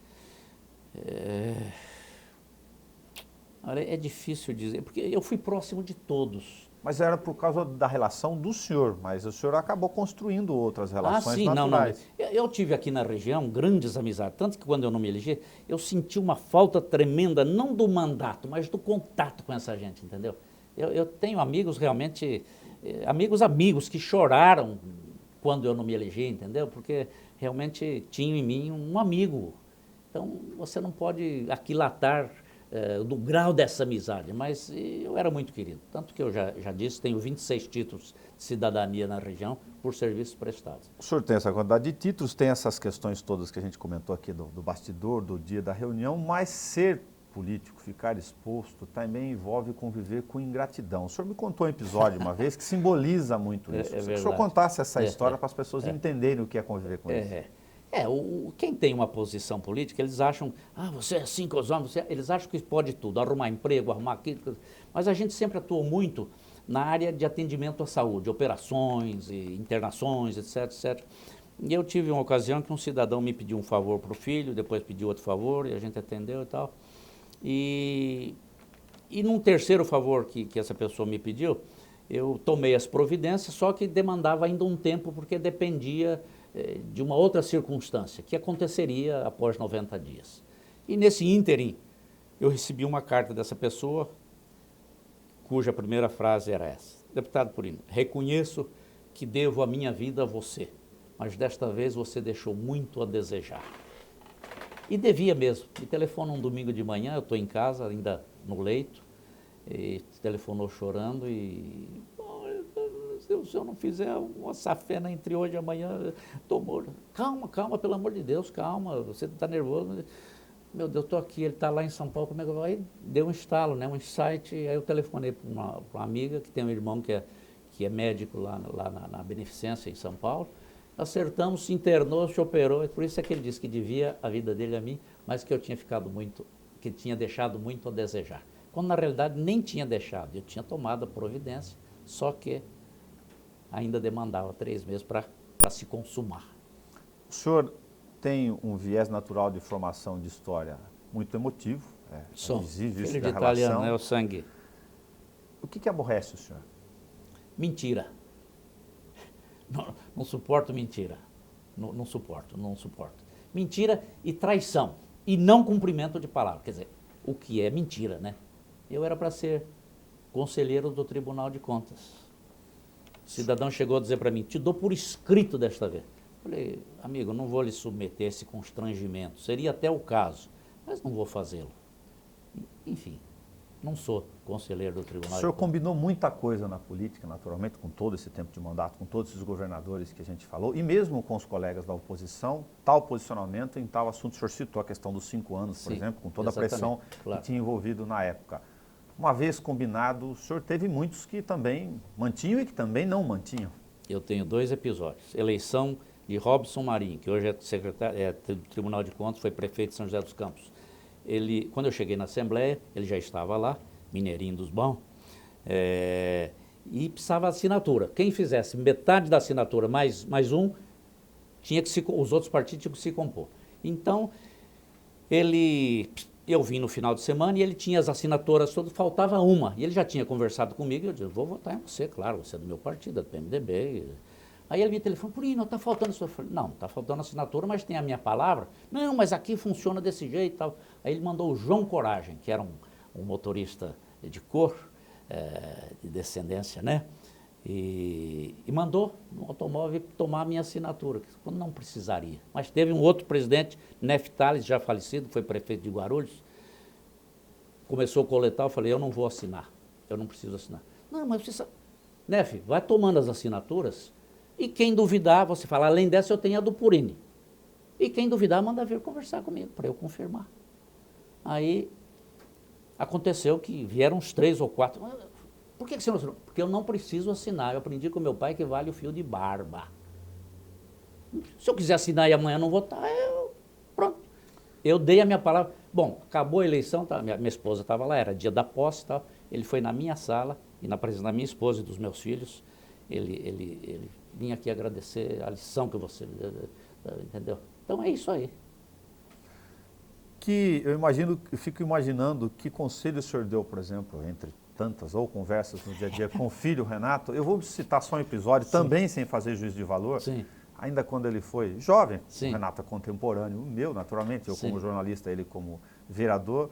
É difícil dizer, porque eu fui próximo de todos. Mas era por causa da relação do senhor, mas o senhor acabou construindo outras relações naturais. Não. Eu tive aqui na região grandes amizades, tanto que quando eu não me elegi, eu senti uma falta tremenda, não do mandato, mas do contato com essa gente, entendeu? Eu tenho amigos realmente, amigos que choraram quando eu não me elegi, entendeu? Porque realmente tinham em mim um amigo. Então, você não pode aquilatar do grau dessa amizade, mas eu era muito querido. Tanto que eu já disse, tenho 26 títulos de cidadania na região por serviços prestados. O senhor tem essa quantidade de títulos, tem essas questões todas que a gente comentou aqui do bastidor, do dia da reunião, mas ser político, ficar exposto, também envolve conviver com ingratidão. O senhor me contou um episódio uma vez que simboliza muito isso. Se o senhor contasse essa história para as pessoas entenderem o que é conviver com isso. Quem tem uma posição política, eles acham, você é assim com os homens, eles acham que pode tudo, arrumar emprego, arrumar aquilo, mas a gente sempre atuou muito na área de atendimento à saúde, operações, internações, etc, etc. E eu tive uma ocasião que um cidadão me pediu um favor para o filho, depois pediu outro favor, e a gente atendeu e tal. E num terceiro favor que essa pessoa me pediu, eu tomei as providências, só que demandava ainda um tempo, porque dependia de uma outra circunstância, que aconteceria após 90 dias. E nesse ínterim, eu recebi uma carta dessa pessoa, cuja primeira frase era essa: Deputado Purino, reconheço que devo a minha vida a você, mas desta vez você deixou muito a desejar. E devia mesmo. Me telefonou um domingo de manhã, eu estou em casa, ainda no leito, e telefonou chorando e... Se o senhor não fizer uma safena entre hoje e amanhã, estou morto. Calma, calma, pelo amor de Deus, calma, você está nervoso. Meu Deus, estou aqui, ele está lá em São Paulo, como é que eu vou? Aí deu um estalo, né, um insight, aí eu telefonei para uma amiga que tem um irmão que é médico lá na Beneficência, em São Paulo. Acertamos, se internou, se operou, e por isso é que ele disse que devia a vida dele a mim, mas que eu tinha que tinha deixado muito a desejar. Quando na realidade nem tinha deixado, eu tinha tomado a providência, só que ainda demandava 3 meses para se consumar. O senhor tem um viés natural de formação de história muito emotivo, exige isso filho da de italiano, relação. é o sangue. O que aborrece o senhor? Mentira. Não suporto mentira. Não suporto. Mentira e traição. E não cumprimento de palavra. Quer dizer, o que é mentira, né? Eu era para ser conselheiro do Tribunal de Contas. O cidadão chegou a dizer para mim: te dou por escrito desta vez. Falei: amigo, não vou lhe submeter a esse constrangimento. Seria até o caso, mas não vou fazê-lo. Enfim, não sou conselheiro do Tribunal de Contas. O senhor combinou muita coisa na política, naturalmente, com todo esse tempo de mandato, com todos esses governadores que a gente falou, e mesmo com os colegas da oposição, tal posicionamento em tal assunto. O senhor citou a questão dos 5 anos, por exemplo, com toda a pressão que tinha envolvido na época. Uma vez combinado, o senhor teve muitos que também mantinham e que também não mantinham. Eu tenho 2 episódios. Eleição de Robson Marinho, que hoje é secretário do Tribunal de Contas, foi prefeito de São José dos Campos. Quando eu cheguei na Assembleia, ele já estava lá, mineirinho dos bons, e precisava de assinatura. Quem fizesse metade da assinatura mais um, os outros partidos tinham que se compor. Então, eu vim no final de semana e ele tinha as assinaturas todas, faltava uma. E ele já tinha conversado comigo e eu disse: vou votar em você, claro, você é do meu partido, é do PMDB. Aí ele me telefonou: Purino, está faltando isso. Eu falei: não, está faltando assinatura, mas tem a minha palavra. Não, mas aqui funciona desse jeito e tal. Aí ele mandou o João Coragem, que era um motorista de cor, de descendência, né? E mandou no automóvel tomar a minha assinatura, quando não precisaria. Mas teve um outro presidente, Neftales, já falecido, foi prefeito de Guarulhos, começou a coletar, eu falei: eu não vou assinar, eu não preciso assinar. Não, mas você sabe, Nef, vai tomando as assinaturas, e quem duvidar, você fala: além dessa eu tenho a do Purini. E quem duvidar, manda vir conversar comigo, para eu confirmar. Aí, aconteceu que vieram uns 3 ou 4... Por que você não assinou? Porque eu não preciso assinar. Eu aprendi com meu pai que vale o fio de barba. Se eu quiser assinar e amanhã não votar, pronto. Eu dei a minha palavra. Bom, acabou a eleição, tá? Minha esposa estava lá, era dia da posse, tal. Ele foi na minha sala e na presença da minha esposa e dos meus filhos. Ele vinha aqui agradecer a lição que você... Entendeu? Então é isso aí. Eu fico imaginando que conselho o senhor deu, por exemplo, entre tantas ou conversas no dia a dia com o filho Renato. Eu vou citar só um episódio, também sem fazer juízo de valor. Sim. Ainda quando ele foi jovem, Sim. o Renato é contemporâneo, o meu, naturalmente, eu Sim. como jornalista, ele como vereador,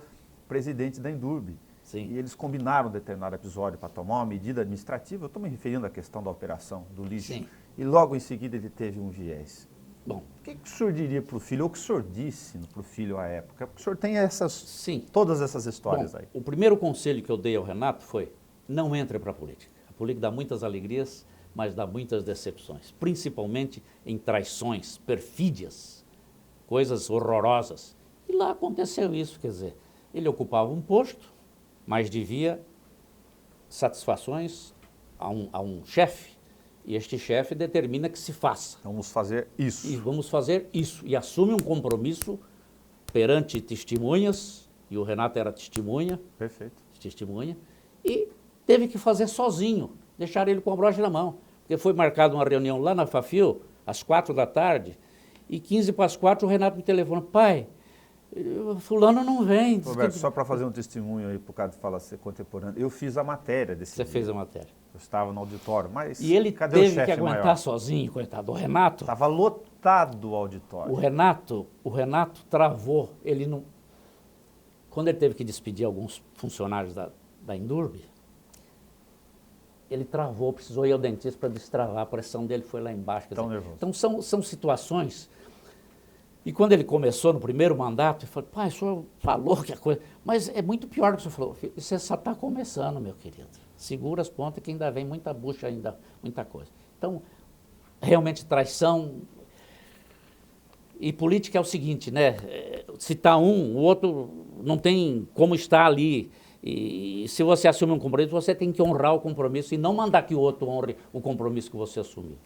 presidente da Endurbe. Sim. E eles combinaram um determinado episódio para tomar uma medida administrativa. Eu estou me referindo à questão da operação do lixo. Sim. E logo em seguida ele teve um viés. Bom, O que o senhor diria para o filho, ou o que o senhor disse para o filho à época? Porque o senhor tem sim. todas essas histórias aí. O primeiro conselho que eu dei ao Renato foi: não entre para a política. A política dá muitas alegrias, mas dá muitas decepções, principalmente em traições, perfídias, coisas horrorosas. E lá aconteceu isso, quer dizer, ele ocupava um posto, mas devia satisfações a um chefe, e este chefe determina que se faça. Vamos fazer isso. E vamos fazer isso. E assume um compromisso perante testemunhas, e o Renato era testemunha, e teve que fazer sozinho, deixar ele com a brocha na mão. Porque foi marcada uma reunião lá na Fafio, às 4 da tarde, e 15 para as 4 o Renato me telefona, pai, fulano não vem. Roberto, só para fazer um testemunho aí, por causa de falar ser contemporâneo, eu fiz a matéria desse Você dia. fez a matéria. Eu estava no auditório, mas E ele cadê o teve chefe que aguentar maior? sozinho, coitado. O Renato, Estava lotado o auditório. o Renato travou. Ele não... Quando ele teve que despedir alguns funcionários da Indurb, ele travou, precisou ir ao dentista para destravar, a pressão dele foi lá embaixo. Tão nervoso. Então são situações. E quando ele começou no primeiro mandato, ele falou, pai, o senhor falou que a coisa... Mas é muito pior do que o senhor falou. Você só está começando, meu querido. Segura as pontas que ainda vem muita bucha, ainda muita coisa. Então, realmente traição... E política é o seguinte, né? Se está um, o outro não tem como estar ali. E se você assume um compromisso, você tem que honrar o compromisso e não mandar que o outro honre o compromisso que você assumiu.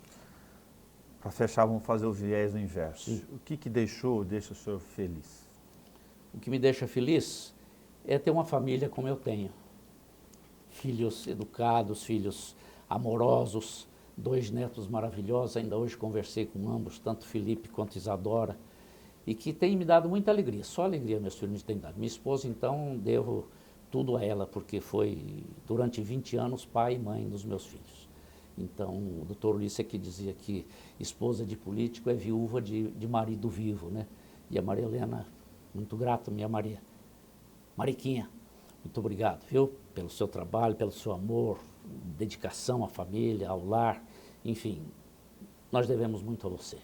Para fechar, vamos fazer o viés do inverso. Sim. O que deixa o senhor feliz? O que me deixa feliz é ter uma família como eu tenho. Filhos educados, filhos amorosos, 2 netos maravilhosos. Ainda hoje conversei com ambos, tanto Felipe quanto Isadora, e que tem me dado muita alegria. Só alegria meus filhos me têm dado. Minha esposa, então, devo tudo a ela, porque foi, durante 20 anos, pai e mãe dos meus filhos. Então, o doutor Ulisses que dizia que esposa de político é viúva de marido vivo, né? E a Maria Helena, muito grato, minha Maria. Mariquinha, muito obrigado, viu? Pelo seu trabalho, pelo seu amor, dedicação à família, ao lar, enfim, nós devemos muito a você.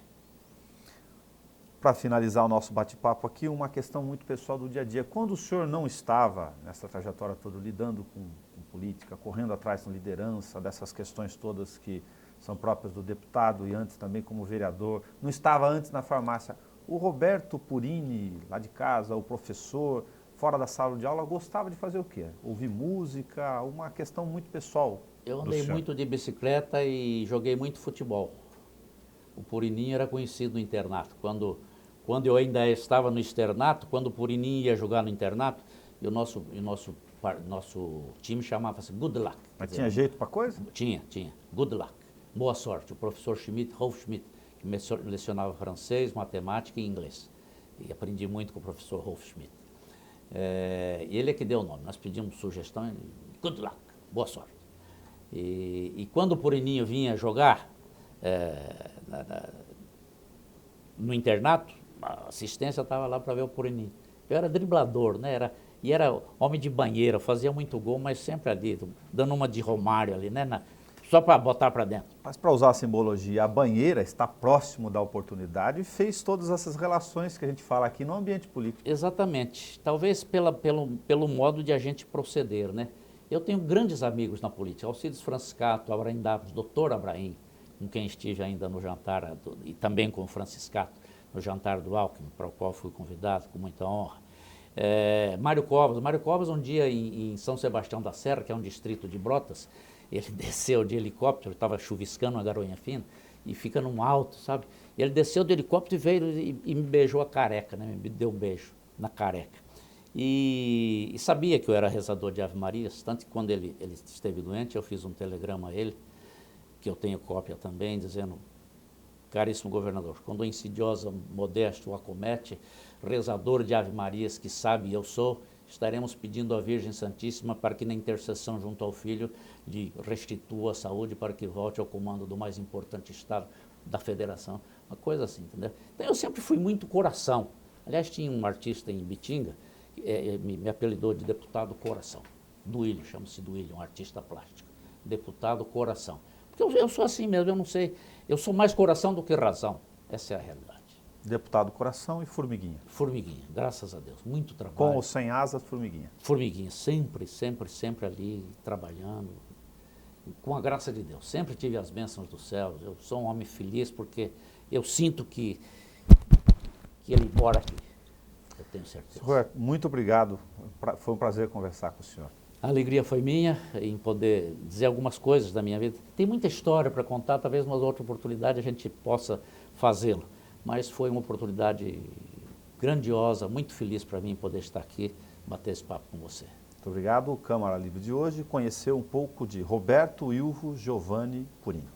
Para finalizar o nosso bate-papo aqui, uma questão muito pessoal do dia a dia. Quando o senhor não estava nessa trajetória toda lidando com política, correndo atrás da liderança, dessas questões todas que são próprias do deputado e antes também como vereador, não estava antes na farmácia, o Roberto Purini, lá de casa, o professor, fora da sala de aula, gostava de fazer o quê? Ouvir música, uma questão muito pessoal. Eu andei muito de bicicleta e joguei muito futebol. O Purininho era conhecido no internato. Quando eu ainda estava no externato, quando o Purininho ia jogar no internato, e o nosso time chamava-se Good Luck. Mas tinha jeito para coisa? Tinha. Good Luck. Boa sorte. O professor Rolf Schmidt, que lecionava francês, matemática e inglês. E aprendi muito com o professor Rolf Schmidt. Ele é que deu o nome. Nós pedimos sugestão, Good Luck, boa sorte. E quando o Purininho vinha jogar no internato, a assistência estava lá para ver o Purininho. Eu era driblador, né? Era homem de banheira, fazia muito gol, mas sempre ali, dando uma de Romário ali, né? Só para botar para dentro. Mas para usar a simbologia, a banheira está próximo da oportunidade e fez todas essas relações que a gente fala aqui no ambiente político. Exatamente. Talvez pelo modo de a gente proceder, né? Eu tenho grandes amigos na política, Alcides Franciscato, Abraim Davos, doutor Abraim, com quem estive ainda no jantar, e também com o Franciscato, no jantar do Alckmin, para o qual fui convidado com muita honra. Mário Covas, um dia em São Sebastião da Serra, que é um distrito de Brotas, ele desceu de helicóptero, estava chuviscando uma garoinha fina, e fica num alto, sabe? Ele desceu do helicóptero e veio e me beijou a careca, né? Me deu um beijo na careca. E sabia que eu era rezador de Ave Marias, tanto que quando ele esteve doente, eu fiz um telegrama a ele, que eu tenho cópia também, dizendo: caríssimo governador, quando a insidiosa modéstia o acomete, rezador de Ave Marias que sabe eu sou, estaremos pedindo à Virgem Santíssima para que na intercessão junto ao Filho lhe restitua a saúde para que volte ao comando do mais importante estado da federação, uma coisa assim, entendeu? Então eu sempre fui muito coração. Aliás, tinha um artista em Bitinga, me apelidou de deputado coração, Duílio, chama-se Duílio, um artista plástico, deputado coração. Porque eu sou assim mesmo, eu não sei, eu sou mais coração do que razão, essa é a realidade. Deputado coração e formiguinha. Formiguinha, graças a Deus, muito trabalho. Com ou sem asas, formiguinha. Formiguinha, sempre ali trabalhando, com a graça de Deus. Sempre tive as bênçãos do céu. Eu sou um homem feliz porque eu sinto que Ele mora aqui. Eu tenho certeza. Roberto, muito obrigado. Foi um prazer conversar com o senhor. A alegria foi minha em poder dizer algumas coisas da minha vida. Tem muita história para contar, talvez uma outra oportunidade a gente possa fazê-lo. Mas foi uma oportunidade grandiosa, muito feliz para mim poder estar aqui, bater esse papo com você. Muito obrigado. O Câmara Livre de hoje conheceu um pouco de Roberto Ilvo Giovanni Purini.